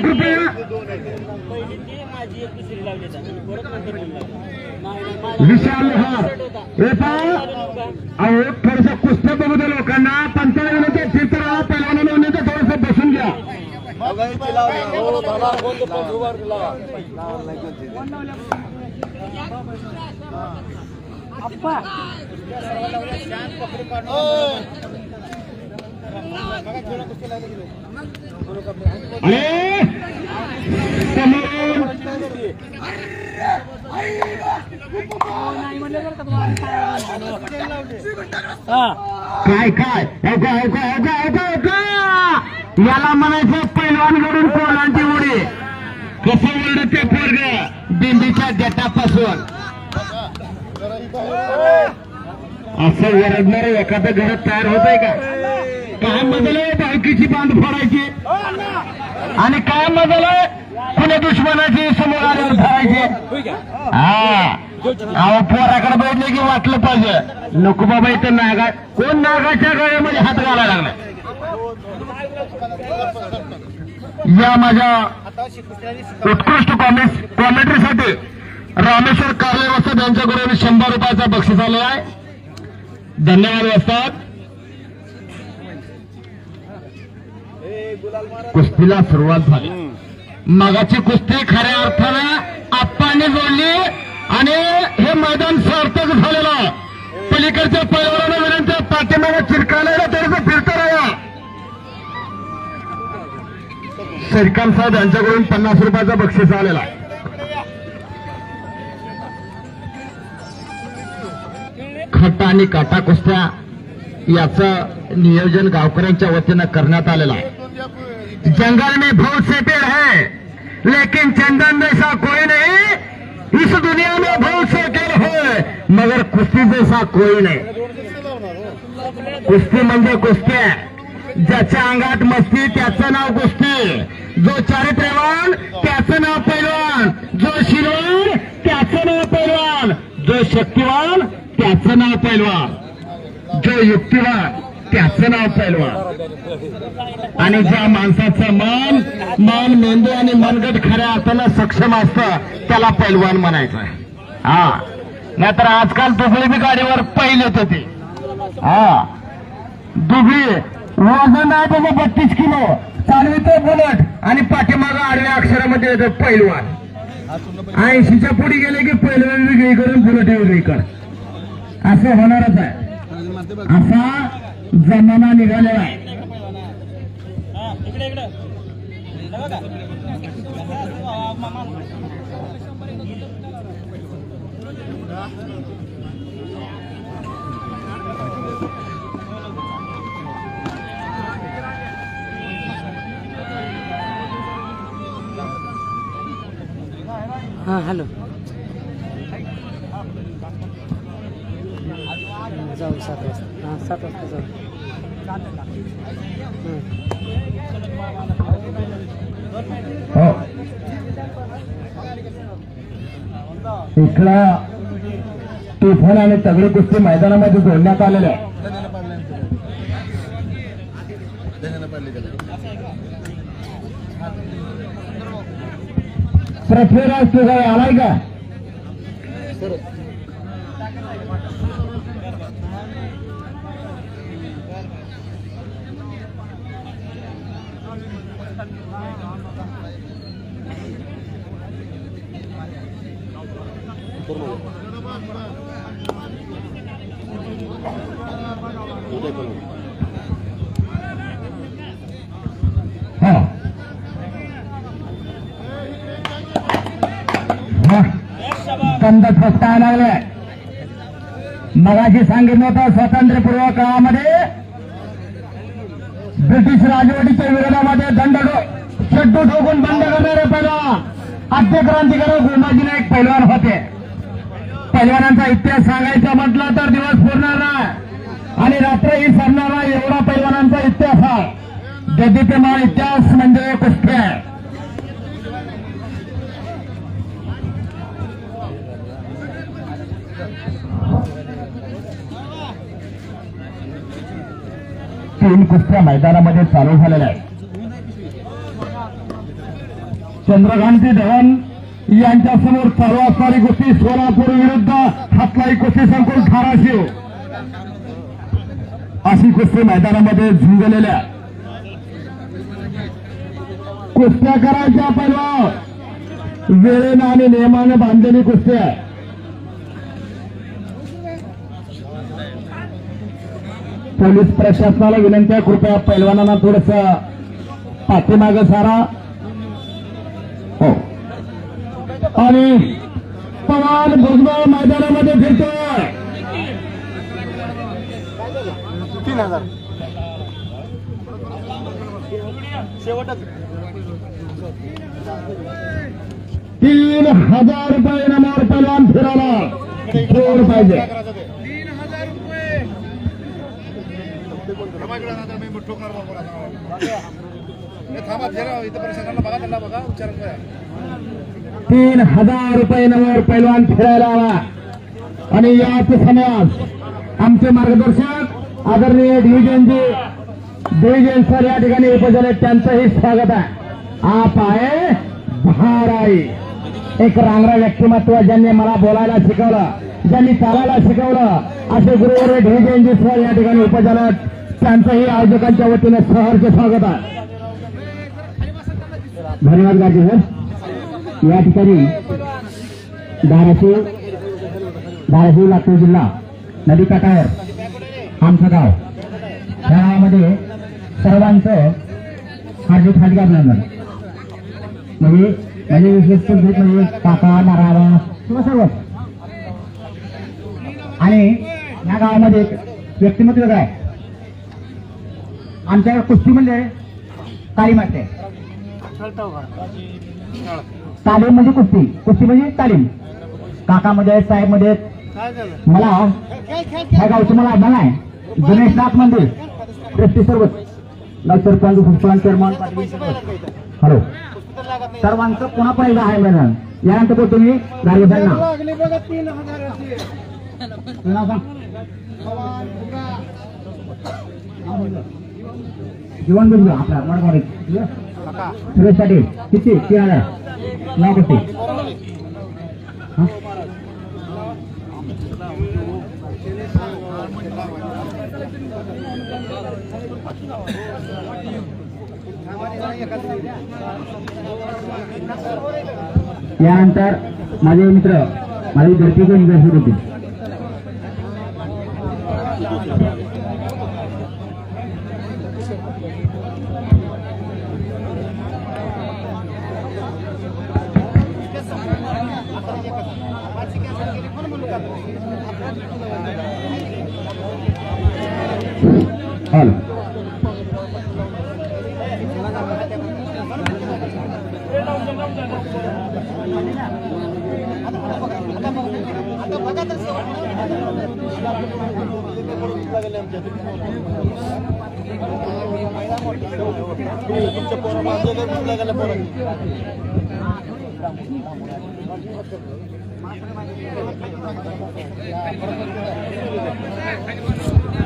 कृपया विशाल लोहार अहो थोडस कुस्त्या बघू द्या लोकांना. 95 चित्र पहिल्यांदा थोडस बसून घ्या. काय काय याला म्हणायचं पैलवानकडून कोलांची उडी. कसं ओरडत ते पोरग बिंदीच्या देटापासून असं ओरडणार एखादं घरात तयार होत आहे का? काय मजल आहे बायकीची बांध फोडायची आणि काय मजल आहे कुण्या दुश्मनाची समोर आल्यावर धरायची. हा अहो पोराकडे बघितले की वाटलं पाहिजे नको बाबा इथं नागा कोण नागाच्या गळ्यामध्ये हात घालायला लागला. या माझ्या उत्कृष्ट कॉमेंट्रीसाठी रामेश्वर कार्ले वस्ताद यांच्याकडून 100 रुपयाचा बक्षीस आलेला आहे. धन्यवाद वस्ताद. कुस्तीला सुरुवात झाली. मगाची कुस्ती खऱ्या अर्थानं आप्पांनी जोडली आणि हे मैदान सार्थक झालेलं. पलीकडच्या पैलवानांना विनंती पाठीमागे चिरकायला थोडंसं फिरतं राहा. सरकार साहेब यांच्याकडून 50 रुपयाचा बक्षीस आलेला आहे. खट्टा आणि काटा कुस्त्या याचं नियोजन गावकऱ्यांच्या वतीनं करण्यात आलेलं आहे. जंगल में बहुत से पेड़ है लेकिन चंदन जैसा कोई नहीं. इस दुनिया में बहुत से खेल है मगर कुस्ती जैसा कोई नहीं. कुस्ती म्हणजे कुस्ती आहे. ज्याच्या अंगात मस्ती त्याचं नाव कुस्ती. जो चारित्र्यवान त्याचं नाव पैलवान. जो शीलवान त्याचं नाव पैलवान. जो शक्तिवान त्याचं नाव पैलवान. जो युक्तिवान त्याचं नाव पैलवान. आणि ज्या माणसाचं मन मेंदू आणि मनगट खऱ्या अर्थानं सक्षम असतं त्याला पैलवान म्हणायचं. हा नाहीतर आजकाल दुबळी बी गाडीवर पहिले होते. हा दुबळी वजन आहे त्याचं 32 किलो चालवितो बुलेट आणि पाठीमागं आडव्या अक्षरामध्ये येतं पैलवान. 80च्या पुढे गेले की पैलवान वेगळीकडून बुलेट वेगळीकडे असं होणारच आहे. असा जमाना निघालेला आहे. हाँ हेलो जाऊ 7 वाजता. हां 7 वाजता जाऊ. हो इकडं तुफान आणि तगडी कुस्ती मैदानामध्ये जोडण्यात आलेल्या आहे. पृथ्वीराज तुझा आलाय का? कंद ठोकतायला लागलाय. मगाशी सांगितलं होतं स्वातंत्र्यपूर्व काळामध्ये ब्रिटिश राजवटीच्या विरोधामध्ये शड्डू ठोकून बंद करणारे पैलवान आद्य क्रांतिकारक गोमाजी नाईक पैलवान होते. पैलवानांचा इतिहास सांगायचा म्हटलं तर दिवस पुरणार नाही आणि रात्रही सरणार नाही एवढा पैलवानांचा इतिहास आहे. देदीप्यमान इतिहास म्हणजे कुस्ती आहे. तीन कुस्त्या मैदानामध्ये चालू झालेल्या आहेत. चंद्रकांती धवन यांच्यासमोर चालू असणारी कुस्ती सोलापूर विरुद्ध हातलाई कुस्ती संकुल धाराशिव अशी कुस्ती मैदानामध्ये झुंजलेल्या कुस्त्या करायच्या पहिला वेळेनं आणि नियमानं बांधलेली कुस्ती आहे. पोलीस प्रशासनाला विनंती आहे कृपया पैलवानांना थोडस पाठीमागं सारा. हो आणि पवार भुजबळ मैदानामध्ये फिरतोय. 3000 शेवटच 3000 रुपये इनामावर पैलवान फिरायला जोड पाहिजे. 3000 रुपये 3000 रुपये इनामावर पैलवान फिरायला आला. आणि याच समयास आमचे मार्गदर्शक आदरणीय डिव्हिजन सर या ठिकाणी उपजले त्यांचंही स्वागत आहे. आप आहे भाराई एक रांगडा व्यक्तिमत्व ज्यांनी मला बोलायला शिकवलं ज्यांनी चालायला शिकवलं असे गुरुवर डिव्हिजनजी सर या ठिकाणी उपजले त्यांचंही आयोजकांच्या वतीने सहर्ष स्वागत आहे. धन्यवाद गाजी सर. या ठिकाणी धाराशिव लातूर जिल्हा नदीकाठावर आमचं गाव या गावामध्ये सर्वांचं हार्दिक अभिनंदन. म्हणजे विशेष म्हणजे काका नारायण किंवा सर्व आणि या गावामध्ये व्यक्तिमत्व काय आमच्या कुस्ती म्हणजे तालीम असते. तालीम म्हणजे कुस्ती म्हणजे तालीम. काकामध्ये साहेबमध्ये मला ह्या गावचं मला अभिमान आहे. गणेश नाथ मंदिर ट्रस्टी सर्व सरपंच उपसरपंच चेअरमन हॅलो सर्वांचं पुन्हा पण एकदा आहे मैदान. यानंतर बोलतो मी गाडीवाल्यांना जीवन बिल आपला मडगाव सुरेशसाठी किती 3000 नाव किती यानंतर माझे मित्र माझी धरती को इंग्रजी होती. हॅलो आता बघा तर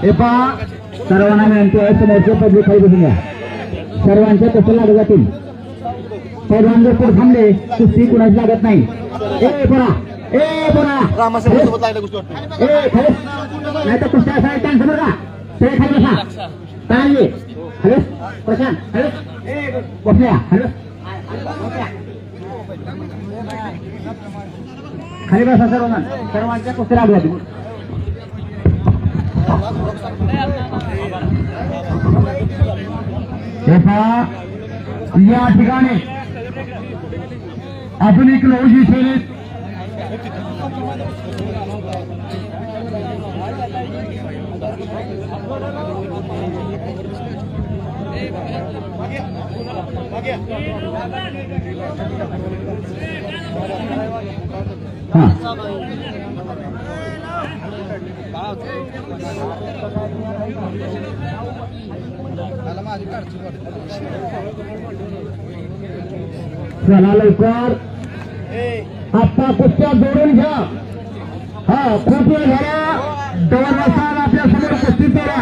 हे पहा सर्वांना विनंती आहे समोरचे पब्लिक खाली बसून घ्या. सर्वांच्या कसं लागत जातील. पैलवान जर पुढे थांबले कुस्ती कुणाची लागत नाही. ए बोला नाही तर कुस्त्या असा टाइम समोर का सगळे खाली बसा. ताणले हॅलो प्रशांत हॅलो बसल्या हॅलो खाली बसा सर्वांना. सर्वांच्या कुस्त्या लागत जातील. या ठिकाणी आधुनिक लौजी शैलीत चला लवकर आत्ता कुस्त्या जोडून घ्या. हा खूप वेळ झाला. 2 वाजता आपल्या समोर कुस्ती तोरा.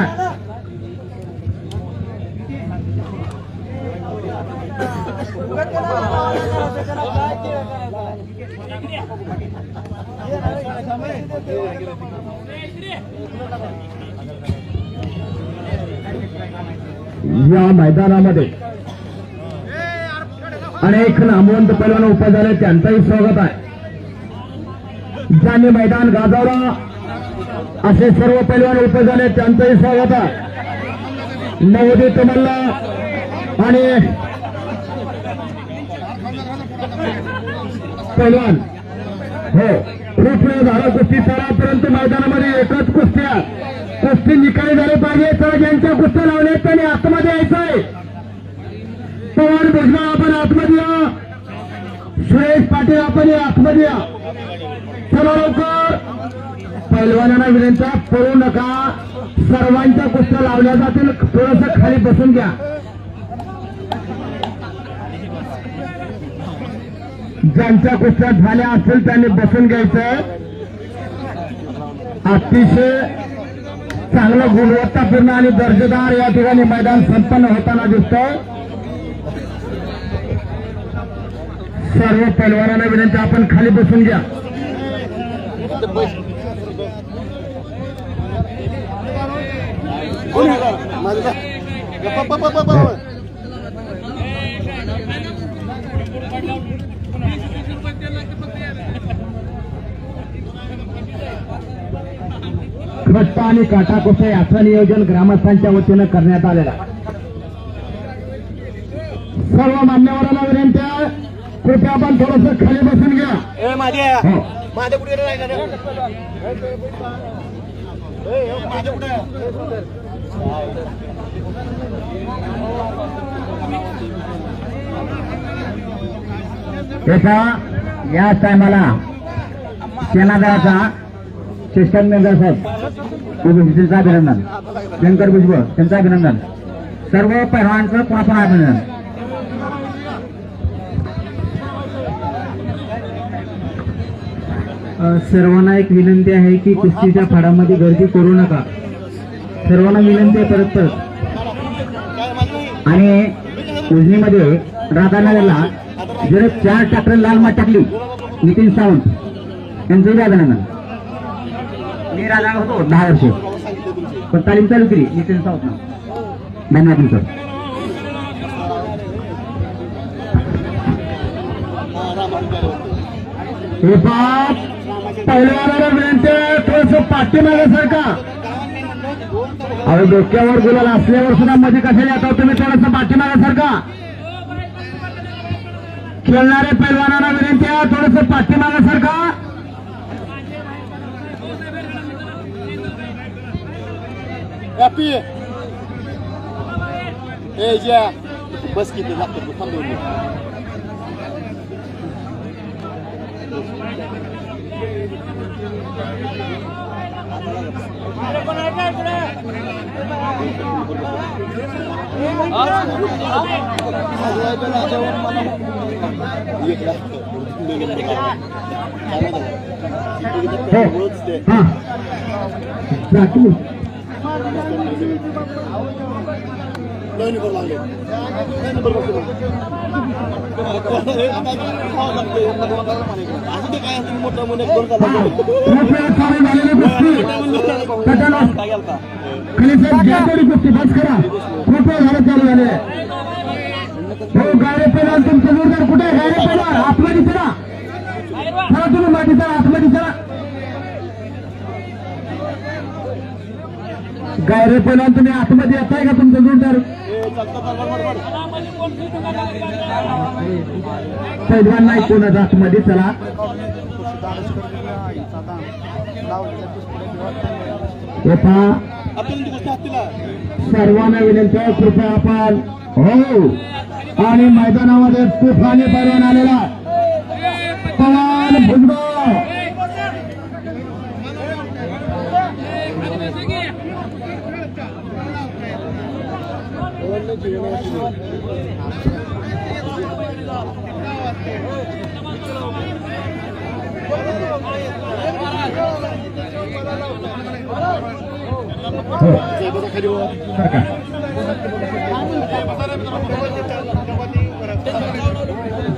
या मैदानामध्ये अनेक नामवंत पैलवान उपस्थित झाले. त्यांचंही स्वागत आहे. ज्यांनी मैदान गाजवलं असे सर्व पैलवान उपस्थित झाले. त्यांचंही स्वागत आहे. नवोदित मल्ल आणि पैलवान हो खूप वेळ झाला कुस्ती चला. परंतु मैदानामध्ये एकच कुस्त्या कुस्ती निकाली झाली पाहिजे. तर ज्यांच्या कुस्त्या लावल्या त्यांनी आतमध्ये यायचंय. पवार भुजबळ आपण आतमध्ये या. सुरेश पाटील आपण आतमध्ये या. चला लवकर. पैलवानांना विनंती पळू नका. सर्वांच्या कुस्त्या लावल्या जातील. थोडंसं खाली बसून घ्या. ज्यांच्या कुस्त्या झाल्या असतील त्यांनी बसून घ्यायचं. अतिशय चांगलं गुणवत्तापूर्ण आणि दर्जेदार या ठिकाणी मैदान संपन्न होताना दिसतं. सर्व पैलवानांना विनंती आपण खाली बसून घ्या. खट्टा आणि काटाकोसा याचं नियोजन ग्रामस्थांच्या वतीनं करण्यात आलेलं. सर्व मान्यवरांना विनंती आहे कृपया आपण थोडंसं खाली बसून घ्या. या टायमाला सेनादलाचा शिष्टन मेंबर साहेब त्यांचं अभिनंदन. शंकर भुजबळ त्यांचं अभिनंदन. सर्व पैलवानांचं पुन्हा अभिनंदन. सर्वांना एक विनंती आहे की कुस्तीच्या फाडामध्ये गर्दी करू नका. सर्वांना विनंती आहे परत परत. आणि उजनीमध्ये राधानगरला जर 4 ट्रॅक्टर लाल माठ टाकली नितीन सावंत यांचंही अभिनंदन. मी राधानगर होतो 10 वर्ष पण तालीम चालू केली नितीन सावंत. धन्यवाद सर. हे बाप पहिल्याला विनंती थोडस पाठीमागे सरका. अरे डोक्यावर गुलाल असल्यावर सुद्धा मध्ये कशाला येतो तुम्ही. थोडस पाठीमागे सरका. खेळणारे पैलवानांना विनंती आहे थोडस पाठीमागे सरका. बस किती लागतो थांबवून. चालू झाले हो गाडे पेला तुमचं जोरदार कुठे गाडे पेला आतमध्ये चला चला तुम्ही माती चला आतमध्ये चला गायरे पेला तुम्ही आतमध्ये येताय का तुमचं जोरदार पैलवान नाही कोणाचं आतमध्ये चला सर्वांना विनंती आहे कृपया आपण हो आणि मैदानामध्ये तुफानी पैलवान आलेला पवन भुजबळ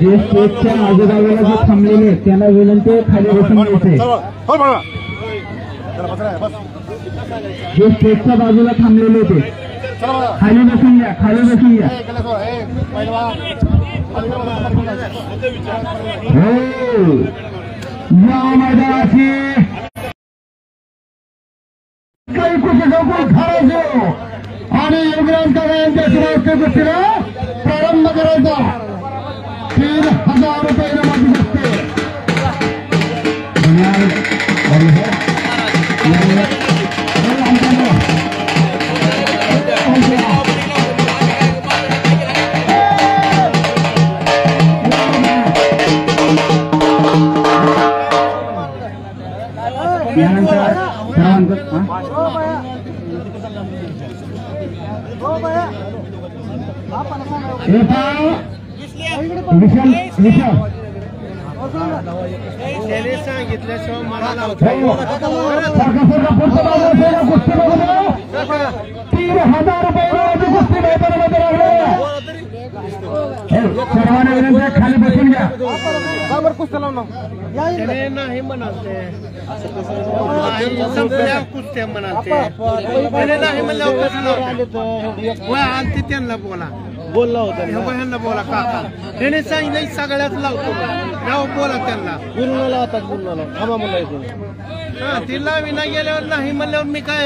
जे स्टेजच्या आजूबाजूला जे थांबलेले त्यांना विनंती खाली बसून घ्यायचे जे स्टेजच्या बाजूला थांबलेले होते खाली बसून घ्या खाली बसून घ्या हो या मैदानाची काही कुठे डोकून खायचो आणि योगराज यांच्या सुरुवात गोष्टीला प्रारंभ करायचा 3000 रुपये इनामाची बसते विशाल विशाल त्याने सांगितल्याशिवाय मला 3000 रुपये कुस्ती मैदानामध्ये लागले सर्वांना विनंती खाली बसून घ्या कुस्त्या लावून नाही म्हणालते संपल्या कुस्त्या म्हणालते नाही म्हणल्यावर आलते त्यांना बोलला होता ह्यांना बोला काका त्याने सांगितलं सगळ्यात लावतो बोला त्यांना गुरुला लावतात गुरुला थांबा म्हणलं हा ती लावी नाही गेल्यावर नाही म्हणल्यावर मी काय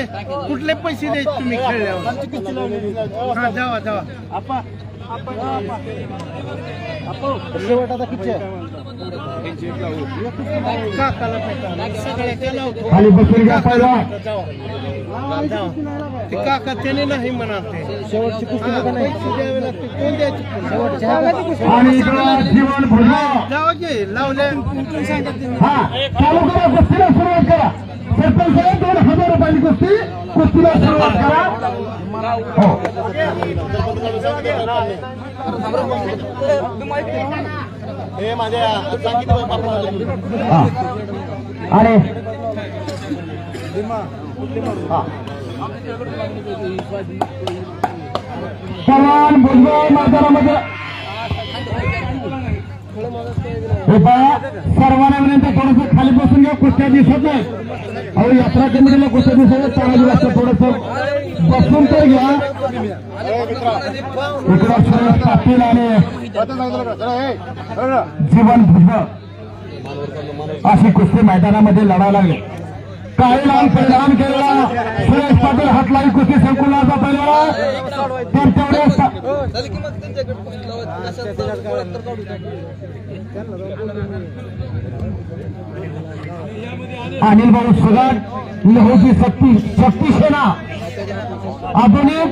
कुठले पैसे द्यायचे तुम्ही खेळल्यावर हा जावा जावा काकाला खाली बसून घ्या पहिला काका त्याने नाही म्हणाले शेवटची पैसे द्यावे लागते कोण द्यायची आणि इकडं जीवन भुजबळ जावा घे लावले हा चालू करा कुस्तीला सुरुवात करा सरपंच साहेब 2000 रुपयाची कुस्ती कुस्तीला सुरुवात करा हो हे माझ्या अरे पवन भुजबळ मैदानामध्ये सर्वांना विनंती थोडस खाली बसून घ्या कुस्त्या दिसत नाही अहो यात्रा केंद्राला कुस्त्या दिसत चांगली वाटतं थोडस बसून तर घ्या इकडं सुरेश पाटील आणि जीवन भुजबळ अशी कुस्ती मैदानामध्ये लढायला लागले काही लाल परिधान केलेला सुरेश पाटील हातलाई कुस्ती संकुलाचा पहिला तर तेवढे अनिल भाऊ सुगाट लहूजी शक्ती सेना आधुनिक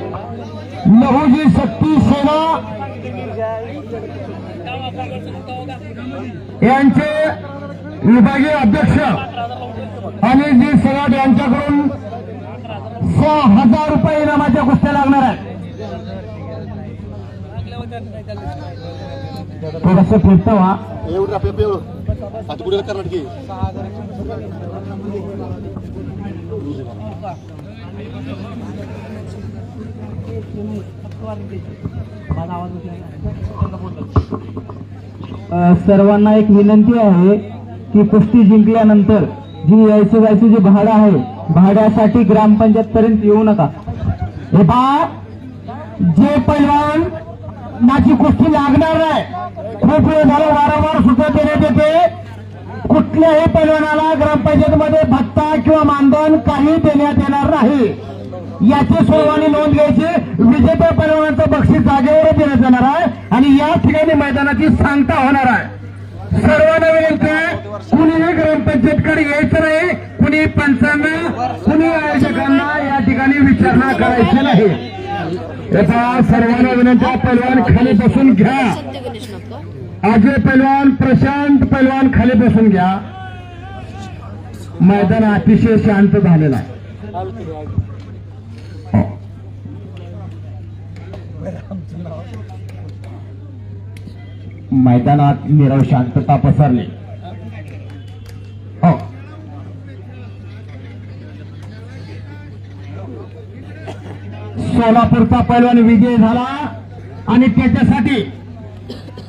लहूजी शक्ती सेना यांचे विभागीय अध्यक्ष अनिलजी सराट यांच्याकडून 6000 रुपये इनामाच्या कुस्त्या लागणार आहेत थोडस फिरतो हा सर्वांना एक विनंती आहे की कुस्ती जिंकल्यानंतर जी यायचं जायचं जे भाडं आहे भाड्यासाठी ग्रामपंचायत पर्यंत येऊ नका. हे पहा, जे पैलवान नाची कुस्ती लागणार नाही, खूप वेळ झालं वारंवार सूचना देण्यात येते, कुठल्याही पैलवानाला ग्रामपंचायतीमध्ये भत्ता किंवा मानधन काही देण्यात येणार नाही. याची सर्वांनी नोंद घ्यायची. विजेत्या पैलवानाचं बक्षीस जागेवर देण्यात येणार आहे आणि या ठिकाणी मैदानाची सांगता होणार आहे. सर्वांना विनंती आहे, कुणीही ग्रामपंचायतकडे यायचं नाही, कुणी पंचांना कुणी आयोजकांना या ठिकाणी विचारणा करायची नाही. याचा सर्वांना विनंती आहे, पैलवान खाली बसून घ्या. अजय पैलवान, प्रशांत पैलवान खाली बसून घ्या. मैदान अतिशय शांत झालेलं आहे. मैदानात नीरव शांतता पसरली. हो, सोलापूरचा पैलवान विजय झाला आणि त्याच्यासाठी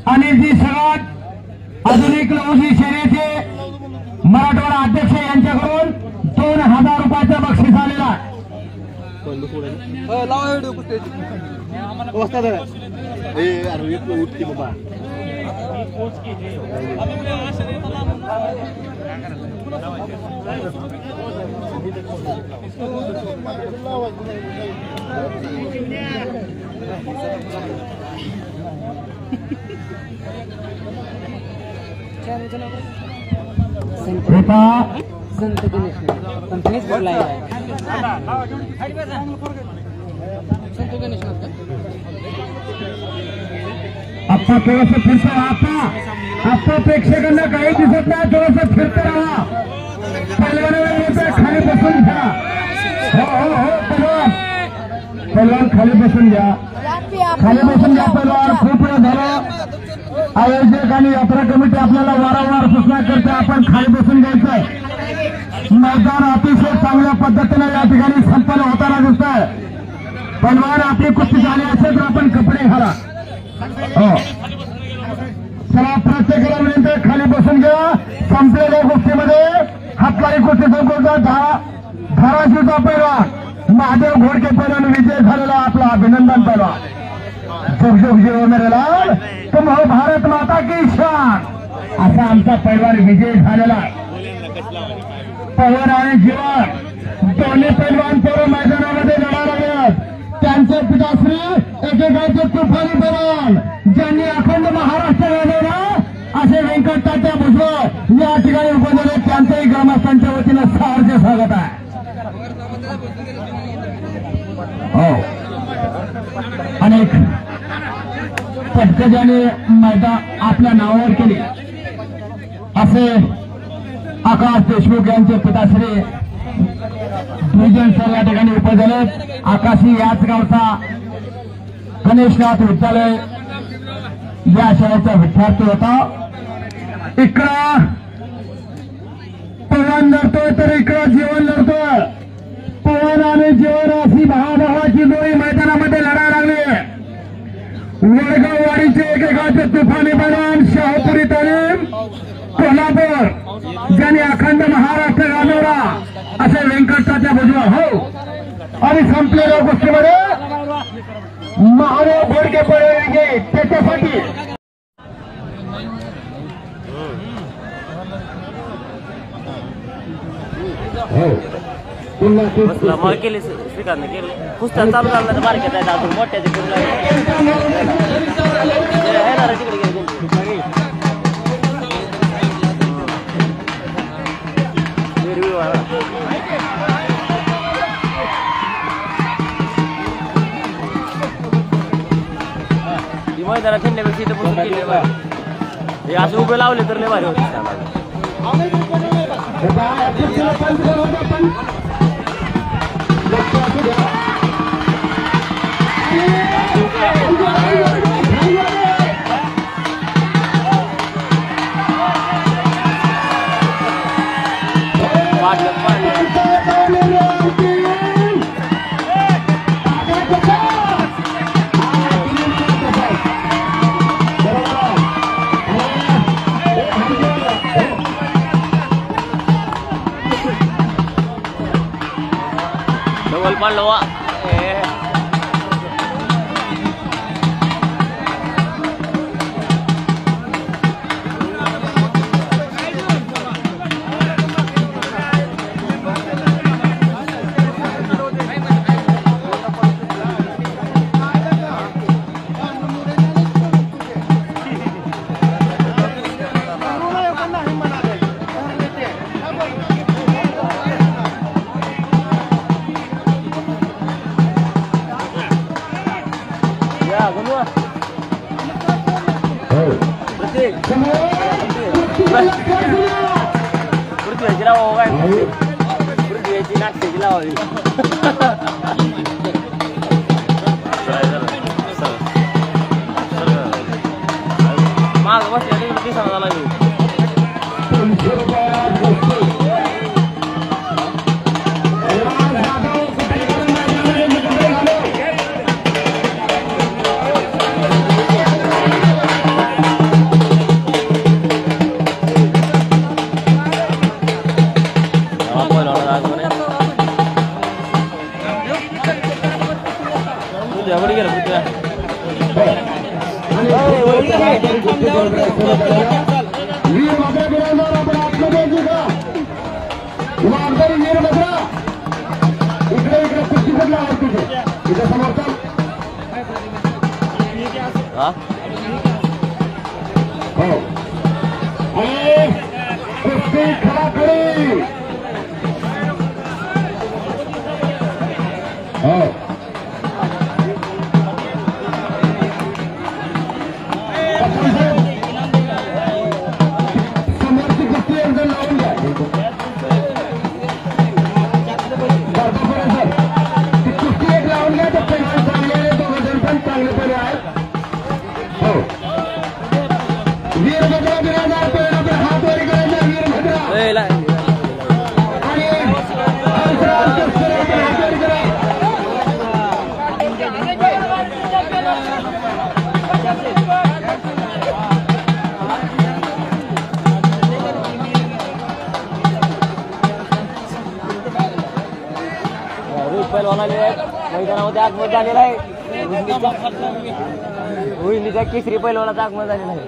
आणि जी सगळ्यात आधुनिक लवजी शर्यतीचे मराठवाडा अध्यक्ष यांच्याकडून 2000 रुपयाचं बक्षीस आलेलं आहे. संत गणेश कंपनीच बोलला आहे. संत गणेश आता थोडंसं फिरतो. आता प्रेक्षकांना काही दिसत नाही, थोडंसं फिरतं राहा. पैलवानाला खाली बसून घ्या. हो पैलवान खाली बसून घ्या. खाली बसून घ्या पैलवान. खूप वेळ झालं आयोजक आणि यात्रा कमिटी आपल्याला वारंवार सूचना करते, आपण खाली बसून घ्यायचंय. मैदान अतिशय चांगल्या पद्धतीने या ठिकाणी संपन्न होताना दिसत आहे. पैलवान आपली कुस्ती झाली असेल तर आपण कपडे घाला. हो, चला प्रत्येकाला विनंती, खाली बसून घ्या. संपलेल्या कुस्तीमध्ये हातलारी कुस्ती संकुलचा धाराशिवचा पैलवान महादेव घोडके पैलवान विजय झालेला. आपला अभिनंदन पैलवान. जुग जुग जिओ मेरे लाल, तुम हो भारत माता की शान, असा आमचा पैलवान विजय झालेला आहे. पवन आणि जीवन दोन्ही पैलवान पोरं मैदानामध्ये लढा लागतात. त्यांचे पिताश्री एकेकाचे तुफानी पैलवान ज्यांनी अखंड महाराष्ट्र गाजवला असे व्यंकट तात्या भुजबळ या ठिकाणी उपस्थित, त्यांचंही ग्रामस्थांच्या वतीनं सहर्ष स्वागत आहे. हो, अनेक पटकजाने मैदान आपल्या नावावर केले असे आकाश देशमुख यांचे पिताश्री द्विजन सर या ठिकाणी उपस्थित झाले. आकाशी याच गावचा गणेशनाथ विद्यालय या शाळेचा विद्यार्थी होता. इकडं पवन लढतोय तर इकडं जीवन लढतोय. पवन आणि जीवन अशी भावाभावाची जोडी मैदानामध्ये लढायला लागली. वडगाववाडीचे एकेकाचे तुफानी पैलवान शाहपुरी तालीम कोल्हापूर ज्यांनी अखंड महाराष्ट्र गाजवला असे व्यंकट तात्या भुजबळ. हो, आणि संपलेल्या गोष्टीमध्ये महादेव घोडके पैलवान त्याच्यासाठी मग केली श्रीकांत केली पुस्तक चालू झालं तर बारक्यात आहे अजून मोठ्याचे मैदानात खेळण्यापेक्षा इथे पुस्तक केले हे असं उभे लावले तर लय भारी होते. डबल पाडलं वा पृथ्वीची लावा काय पृथ्वीची नाट्याची लावावी माग बसल्या दिसना झाला मी मैदानामध्ये आगमन झालेलं आहे रोहिणीचा केसरी पैलवानाचं आगमन झालेलं आहे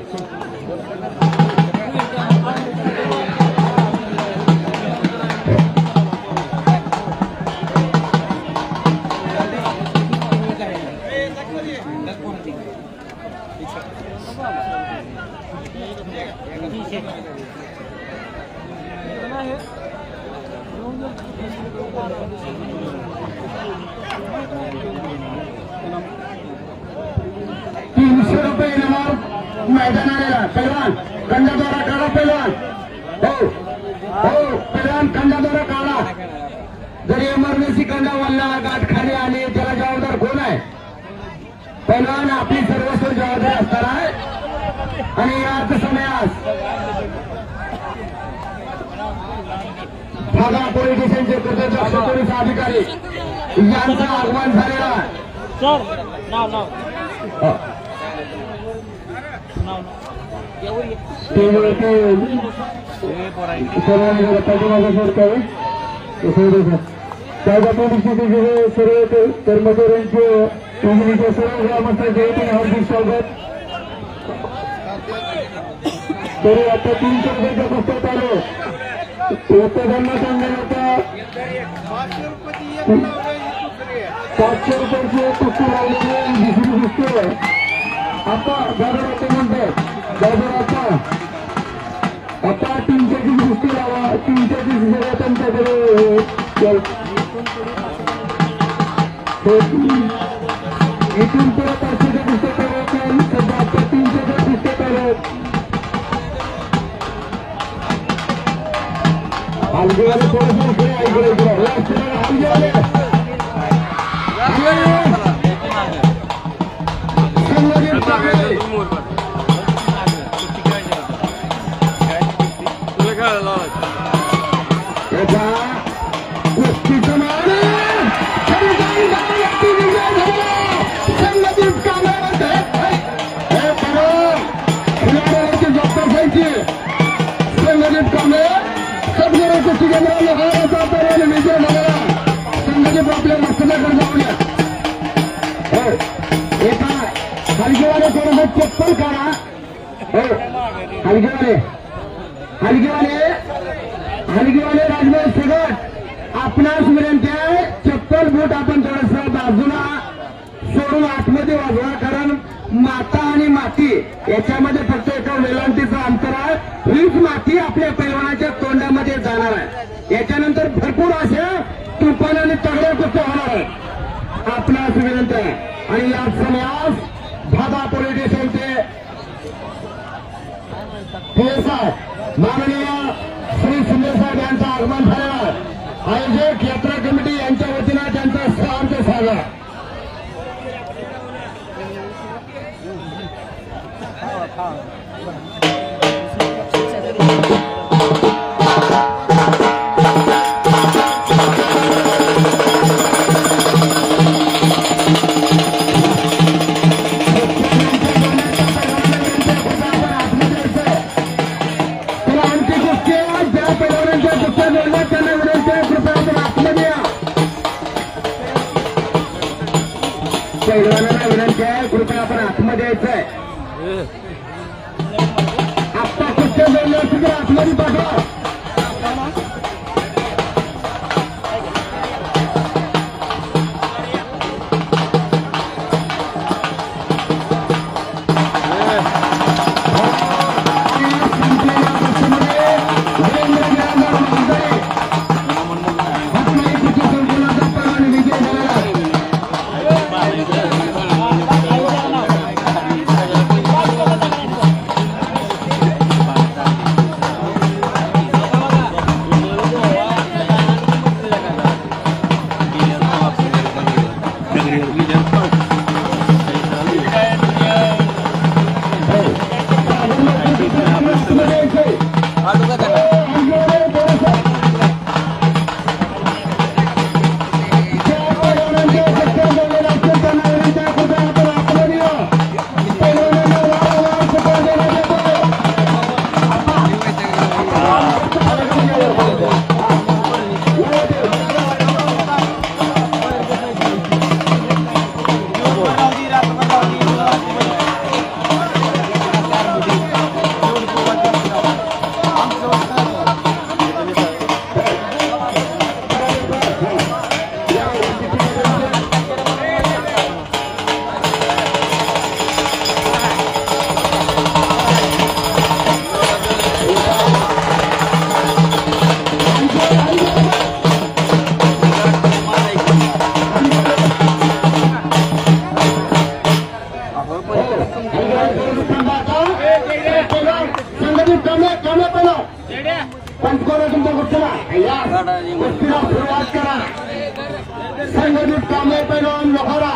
मैदान आलेला पैलवान खंडाद्वारा काढा पैलवान हो हो पैलवान खंडाद्वारा काढा जरी इमर्जन्सी खंडा वल्ला गाठ खाली आली त्याला जबाबदार कोण आहे पैलवान आपली सर्वस्व जबाबदारी असणार आहे आणि या अर्थसमयास भागा पोलीस स्टेशनचे कृतज्ञ पोलीस अधिकारी यांचं आगमन झालेलं आहे सर नाव सर्व कर्मचाऱ्यांचे योजनेच्या सर्व ग्रामस्थांचे हार्दिक स्वागत. तरी आता 300 रुपयाच्या पुस्तक आलो उत्पादनांना सांगण्यात होता 500 रुपयाची पुस्तक लावलेली दुसरी पुस्तक आता दादा म्हणतात दादा आता 300ची पुस्तक लावा 300ची सगळ्या त्यांच्याकडे इथून पुढे 500चे पुस्तक करायचं सध्या आता 300चे पुस्तक आहेत. अलगीवाले थोडंसं ऐकलं सिकंदराबाद लोहाराचा पैलवान विजय झालेला संघाचे आपल्या मस्तकाकडे जाऊया. हो एका हलगीवाले थोडंसं चप्पल काढा. हो हलगीवाले राजभाऊ सगट आपणास विनंती आहे चप्पल बूट आपण थोडस बाजूला सोडून आतमध्ये वाजवा. कारण माता आणि माती याच्यामध्ये फक्त एका वेलांटीचं अंतर आहे. हीच माती आपल्या पैलवानाच्या तोंडामध्ये जाणार आहे. याच्यानंतर भरपूर अशा तुफान आणि तगड्या कुस्त्या होणार आहेत. आपणास विनंती आहे. आणि या समयास भादा पोलीस स्टेशनचे PSI माननीय श्री शिंदे साहेब यांचं आगमन झालं. आयोजक यात्रा कमिटी यांच्या वतीनं त्यांचं सहर्ष स्वागत. पैलवानांना विनंती आहे कृपया आपण आतमध्ये यायचंय. आत्ता कुस्त्या जोडल्या असतील तर आतमध्ये पाठवा. पंचकोना तुमच्या गोष्टीला या गोष्टीला सुरुवात करा. संघटित कामे पैलवान लोहारा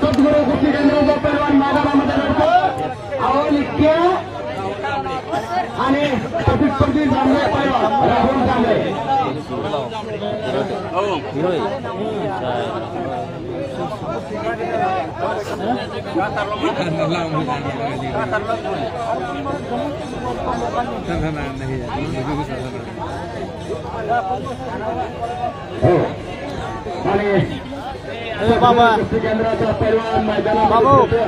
सद्गुरू कुस्ती केंद्राचा पैलवान मैदानामध्ये लढतो. अवल इतके आणि प्रतिस्पर्धी जांभळे पैलवान राहुल जांभळे. आणि बाबा केंद्राचा पैलवान मैदानामध्ये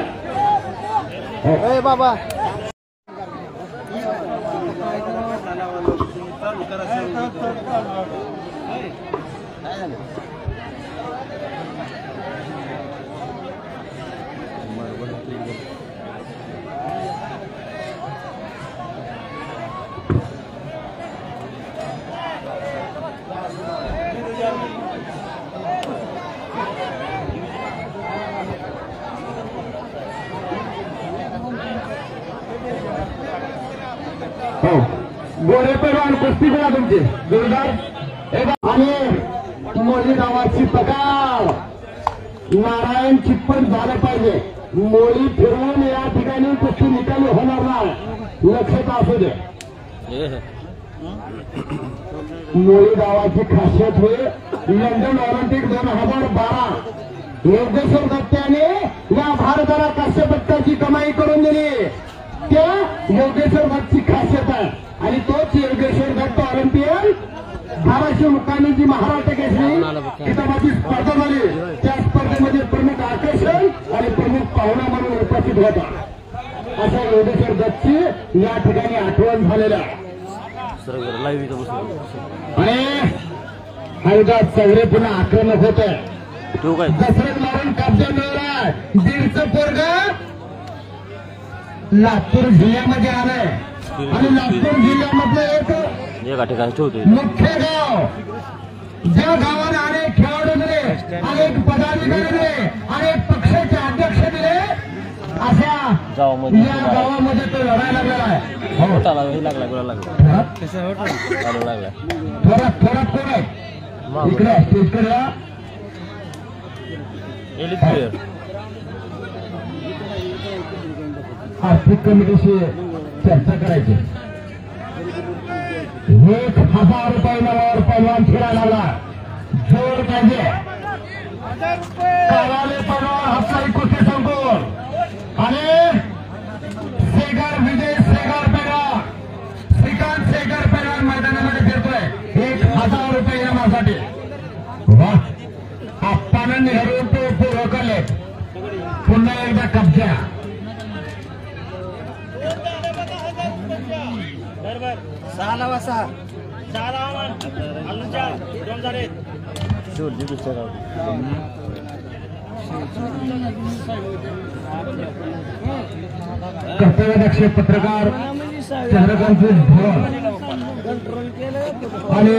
बाबा गोरे पैलवान कुस्ती करा तुमची जोरदार. आणि मोली नावाची पगार नारायण चिप्पट झालं पाहिजे. मोळी फिरवून या ठिकाणी कुस्ती निकाली होणार नाही, लक्षात असू दे. मोळी गावाची खासियत होईल. लंडन ऑलिम्पिक 2012 योगेश्वर दत्त्याने या भारताला कांस्य पदकाची कमाई करून दिली. त्या योगेश्वर दत्तची खासियत आहे आणि तोच योगेश्वर दत्त ऑलिम्पियन धाराशिव मुक्कामी जी महाराष्ट्र केसरी किताबाची स्पर्धा झाली त्या स्पर्धेमध्ये प्रमुख आकर्षण आणि प्रमुख पाहुणा म्हणून उपस्थित होता अशा योगेश्वर दत्तची या ठिकाणी आठवण झालेल्या आणि हलगा चौरे पुन्हा आक्रमक होत दसरथ मारून कब्जा मिळवला दीडचं पोरग लातूर जिल्ह्यामध्ये आलंय आणि लातूर जिल्ह्यामधलं एक ठिकाणी ठेवतोय मुख्य गाव ज्या गावाने अनेक खेळाडू दिले अनेक पदाधिकारी दिले अनेक पक्षाचे अध्यक्ष दिले अशा या गावामध्ये तो लढायला लागलेला आहे थोरात कोण आहे इकडे स्टेजकडे आर्थिक कमिटीशी चर्चा करायची 1,000 रुपये नावावर पैलवान फिरायला लागला जोर पाहिजे कालाले पैलवान हातलाई कुस्ती संकुल आणि शेगर विजय शेगर पैलवान श्रीकांत शेगर पैलवान मैदानामध्ये फिरतोय 1,000 रुपये इनामासाठी वा आप्पानं नेहरू तो रोखले पुन्हा एकदा कब्जा कर्तव्यदक्ष पत्रकार चंद्रकांत धवन आणि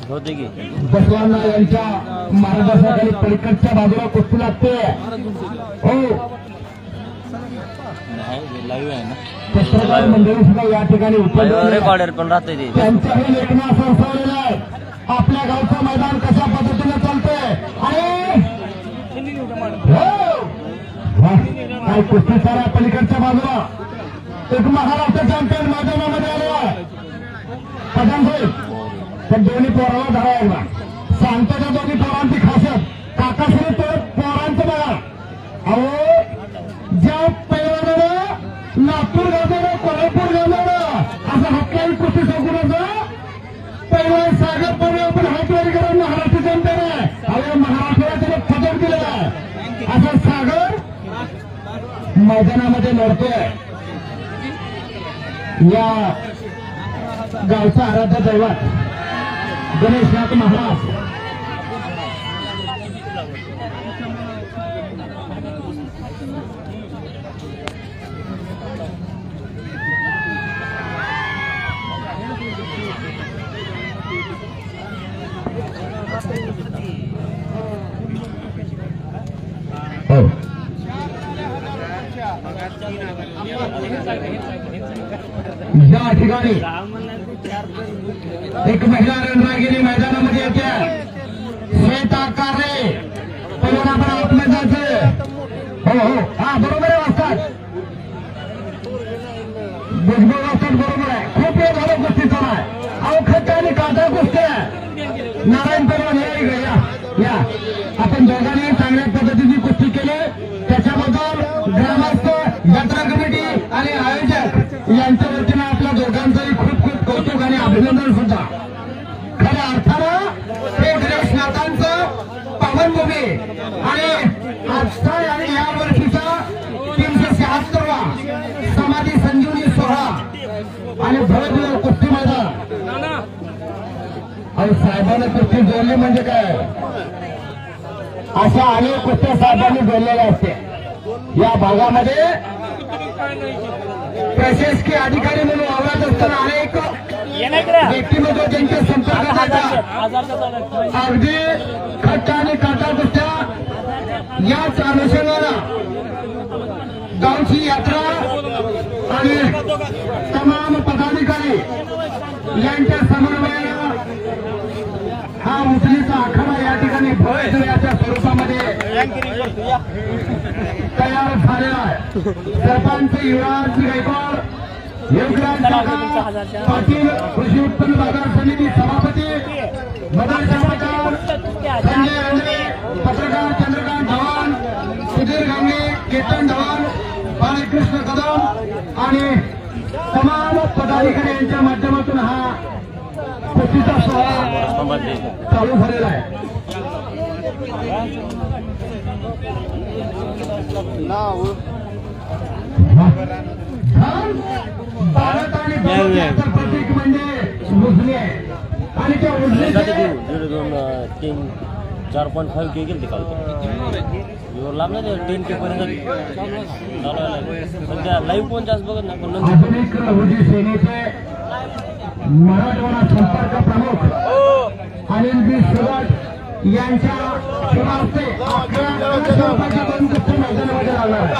होते की बसवांना यांच्या मार्गदर्शनाखाली पलीकडच्या बाजूला कुस्ती लागते हो पत्रकार मंडळी सुद्धा या ठिकाणी रेकॉर्डर पण राहते ते त्यांच्याही लेखना सरसावलेला आहे आपल्या गावचं मैदान कशा पद्धतीने चालतंय आणि काय कुस्ती सारा पलीकडच्या बाजूला एक महाराष्ट्र चॅम्पियन मैदानामध्ये आलेला पठाण साहेब त्या दोन्ही पोराला धरायला सांगतो त्या दोन्ही पोरांची खासियत काकाश्री तो पोरांचं बघा अहो ज्या पैलवानानं लातूर गावलं कोल्हापूर गावलं असं हातलाई कुस्ती संकुलाचं पैलवान सागर पडले आपण हातवारी करून महाराष्ट्र चॅम्पियन आहे अहो महाराष्ट्राला त्याला पदक दिलेला आहे असं सागर मैदानामध्ये लढतोय या गावचा आराध्य दैवत गणेशनाथ महाराज हो या ठिकाणी एक महिला रणरागिरी मैदानामध्ये येते श्वेता कार्रे पहिल्यांदा आपण आतमध्ये जायचं हो हो हा बरोबर आहे वाजतात भुजबळ वाजतात बरोबर आहे खूप वेळ झालं कुस्ती चालू आहे अहो खट्ट आणि काटा कुस्ती आहे नारायण परवान या आपण दोघांनी चांगल्या पद्धतीची कुस्ती केली त्याच्याबद्दल ग्रामस्थ यात्रा कमिटी आणि आयोजक यांच्या वतीनं आपल्या दोघांचंही खूप खूप कौतुक आणि अभिनंदन सुद्धा खऱ्या अर्थानं हे गणेशनाथांचं पावनभूमी आणि आजचा आणि या वर्षीचा 376वा समाधी संजीवनी सोहळा आणि भव्य कुस्ती मैदान आणि साहेबांनी कुस्ती जोडली म्हणजे काय अशा अनेक कुस्त्या साहेबांनी जोडलेल्या असते या भागामध्ये प्रशासकीय अधिकारी म्हणून वावरत असताना अनेक व्यक्तिमत्व त्यांच्या संपर्कात अगदी खट्टा आणि काटा कुस्त्या याच अनुषंगानं गावची यात्रा आणि तमाम पदाधिकारी यांच्या समन्वयानं हा उचलीचा आखाडा या ठिकाणी भव्यच्या स्वरूपामध्ये तयार झालेला आहे सरपंच युवराज गायकवाड योगराज काका पाटील कृषी उत्पन्न बाजार समिती सभापती मदन चंद्रकांत संजय आंधळे पत्रकार चंद्रकांत धवान सुधीर गांगे केतन धवान कृष्ण कदम आणि तमाम पदाधिकारी यांच्या माध्यमातून हा कुस्तीचा सोहळा चालू झालेला आहे. भारत आणि भारताचं प्रतीक म्हणजे उजनी आहे आणि त्या उजनीचे 4.5 के गेले काल लाभ नाही 10 के पर्यंत सध्या लाईव्ह कोण जास्त बघत नाही पण आधुनिक लहुजी सेनेचे मराठवाडा संपर्क प्रमुख अनिल बी सुरट यांच्या शुभास्ते 11 रुपयाच्या दोन कुस्ती मैदानामध्ये लागणार आहे.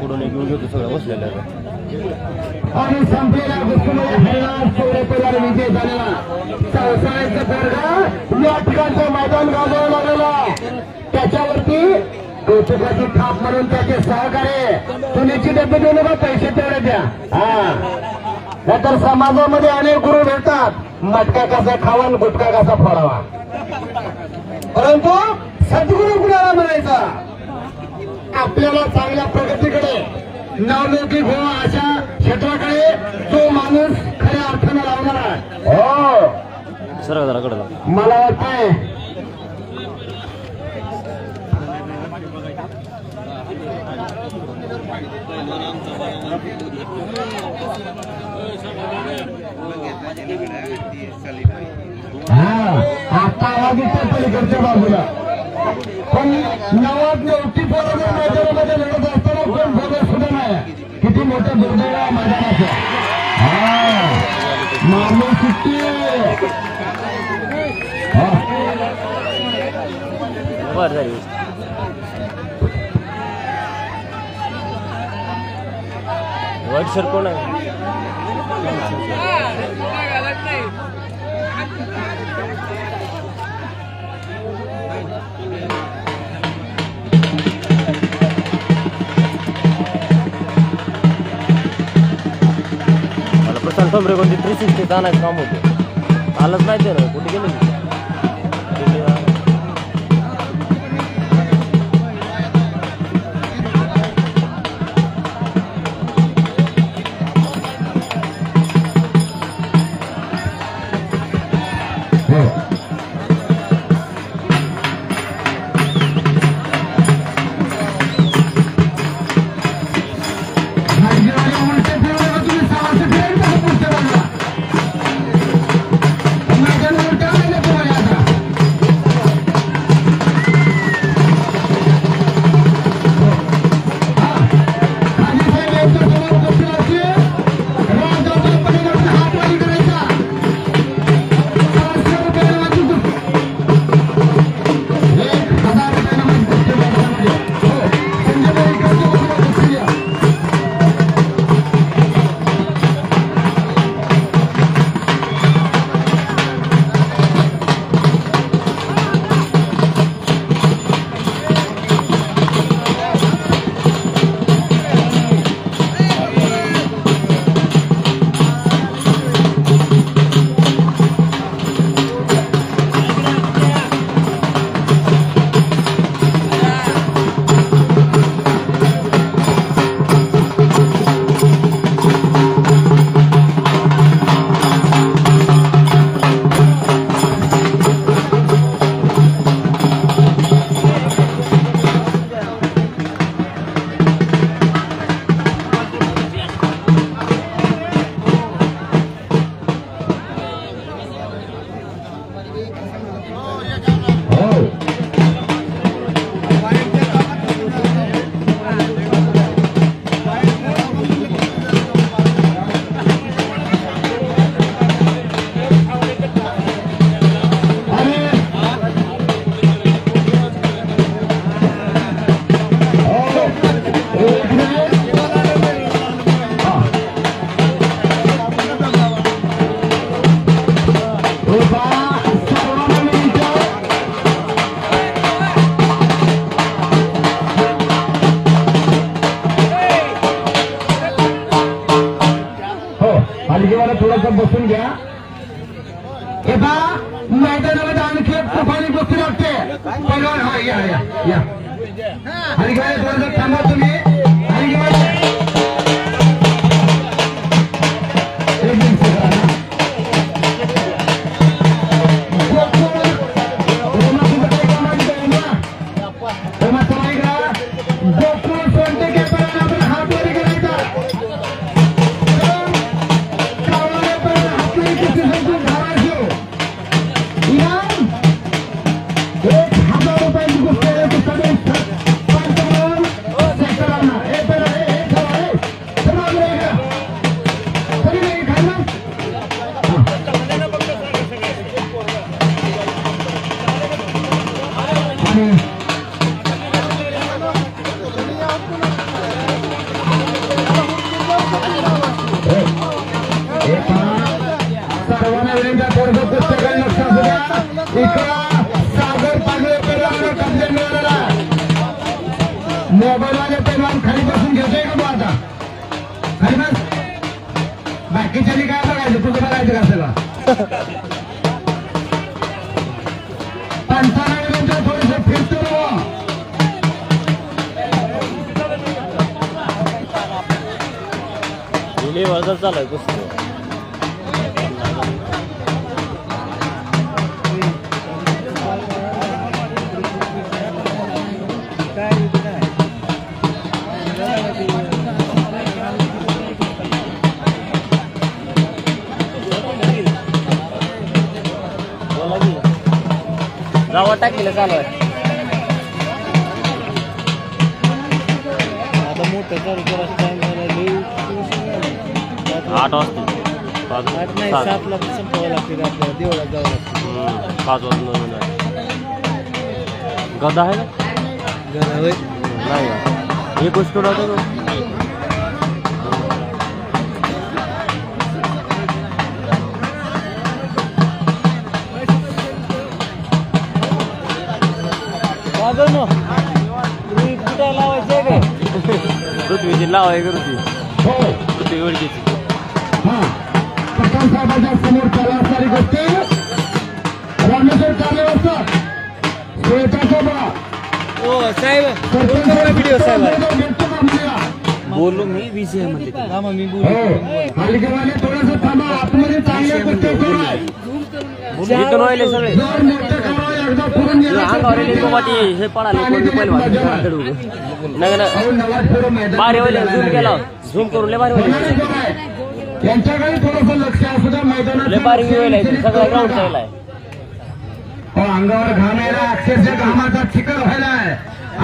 पुढून एक घेतो सगळं बसलेलं आणि संपलेल्या कुस्तीमध्ये हरिनाथ सोरेपेला विजय झालेला चौसाळ्याचं दर्गा या ठिकाणचं मैदान गाजवलं लागलेलं. त्याच्यावरती कौतुकाची थाप म्हणून त्याचे सहकार्य चुलीची डब्बे देऊ नका पैसे तेवढे द्या. नाहीतर समाजामध्ये अनेक गुरु भेटतात मटका कसा खावा आणि गुटखा कसा फोडावा परंतु सद्गुरू कुणाला म्हणायचा. आपल्याला चांगल्या प्रगतीकडे नावलौकिक व्हावा अशा क्षेत्राकडे तो माणूस खऱ्या अर्थानं लावणार आहे. हो सर जरा कडे मला वाटतंय आता आवाज येतो पलीकडच्या बाजूला पण नवाब नवटी बरोबर मैदानामध्ये लढत असताना कोण बघत सुद्धा नाही. किती मोठं दुर्दैव आहे मैदानाचं. मारली सुट्टी बरं झाली वाईट शर्ट कोण आहे कमरे कोणती 360 आणायचं काम होतं आलंच नाही ते ना कुठे गेले शेत तुफानी कुस्ती लागते पैलवान. हा या या या हरिगाय थोडंसं थांबा तुम्ही. हरिगाय सर्वांना विनंती थोडंसं पुस्तकाला लक्ष असू द्या. इकडं सागर पागळेकर कब्जा मिळालेला मोबाईलवाले पैलवान खाली बसून घेतोय का तू आता खाली बस. बाकीच्यानी काय बघायचं तुझं बघायचं का सगळं. पंचांना विनंती थोडंसं फिरतो वर्षात चालू आहे कुस्ती. गावात टाकलेलं चालू आहे आता मोठं चालू करायचं टाइम झाला. 8 वाजता 7ला संपवावं लागते आपल्याला देवळात जावं लागतं. 5 वाजता गदा आहे ना नाही एक गोष्ट राहतो. कुठे लावायचं आहे काय पृथ्वीची लावाय करूची हो पृथ्वी ओळखीची. हा पठाण साहेबांच्या समोर चालू असणारी गोष्टी रामेश्वर चालू असतात. श्वेता सोबा हो साहेब व्हिडिओ साहेब बोललो मी विषय म्हणते मी हो हलगेवाले थोडंसं थांबा. आतमध्ये चांगल्या गोष्टी होणार. इथून राहिले सगळे जर मोठं करावं एकदा पुरून गेलं हे पळाले बारी झूम केला झूम करून लय भारी यांच्याकडे थोडंसं लक्ष असू द्या. लय भारी मैदानात सगळं ग्राउंड चाललाय. अंगावर घाम यायला अक्षरशः घामाचा चिखल व्हायलाय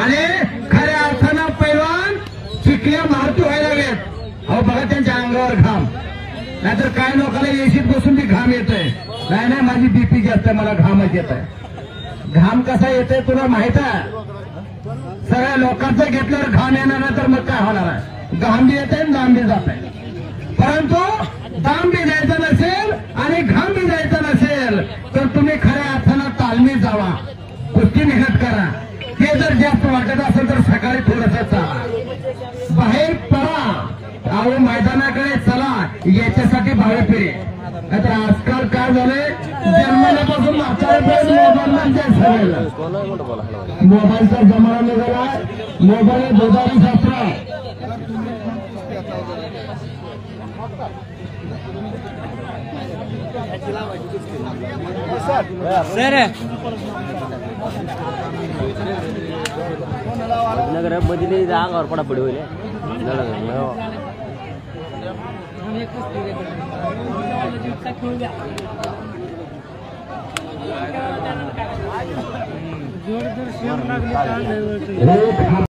आणि खऱ्या अर्थानं पैलवान चिखल्या मारती व्हायला लागलेत. अहो बघा त्यांच्या अंगावर घाम. नाहीतर काय लोकांना एसीत बसून बी घाम येतोय. नाही नाही माझी बीपी जास्त आहे मला घामच येत आहे. घाम कसा येतोय तुला माहित आहे. सगळ्या लोकांचं घेतल्यावर घाम येणार नाही तर मग काय होणार आहे. घाम बी येत आहे दाम बी जात आहे. परंतु दाम बी जायचं नसेल आणि घाम बी जायचं नसेल तर तुम्ही खऱ्या अर्थानं तालमीत जावा. कुस्ती मेहनत करा. ते जर जास्त वाटत असेल तर सकाळी थोडंसं चाला बाहेर पडा. अहो मैदानाकडे चला याच्यासाठी बाहेर फिरे. नाहीतर आजकाल काय झालंय जन्मल्यापासून मोबाईलचा जमाना निघाला. मोबाईल बोधारी शास्त्र नगर मध्ये अंगावर पडापडी होईल. जोरदार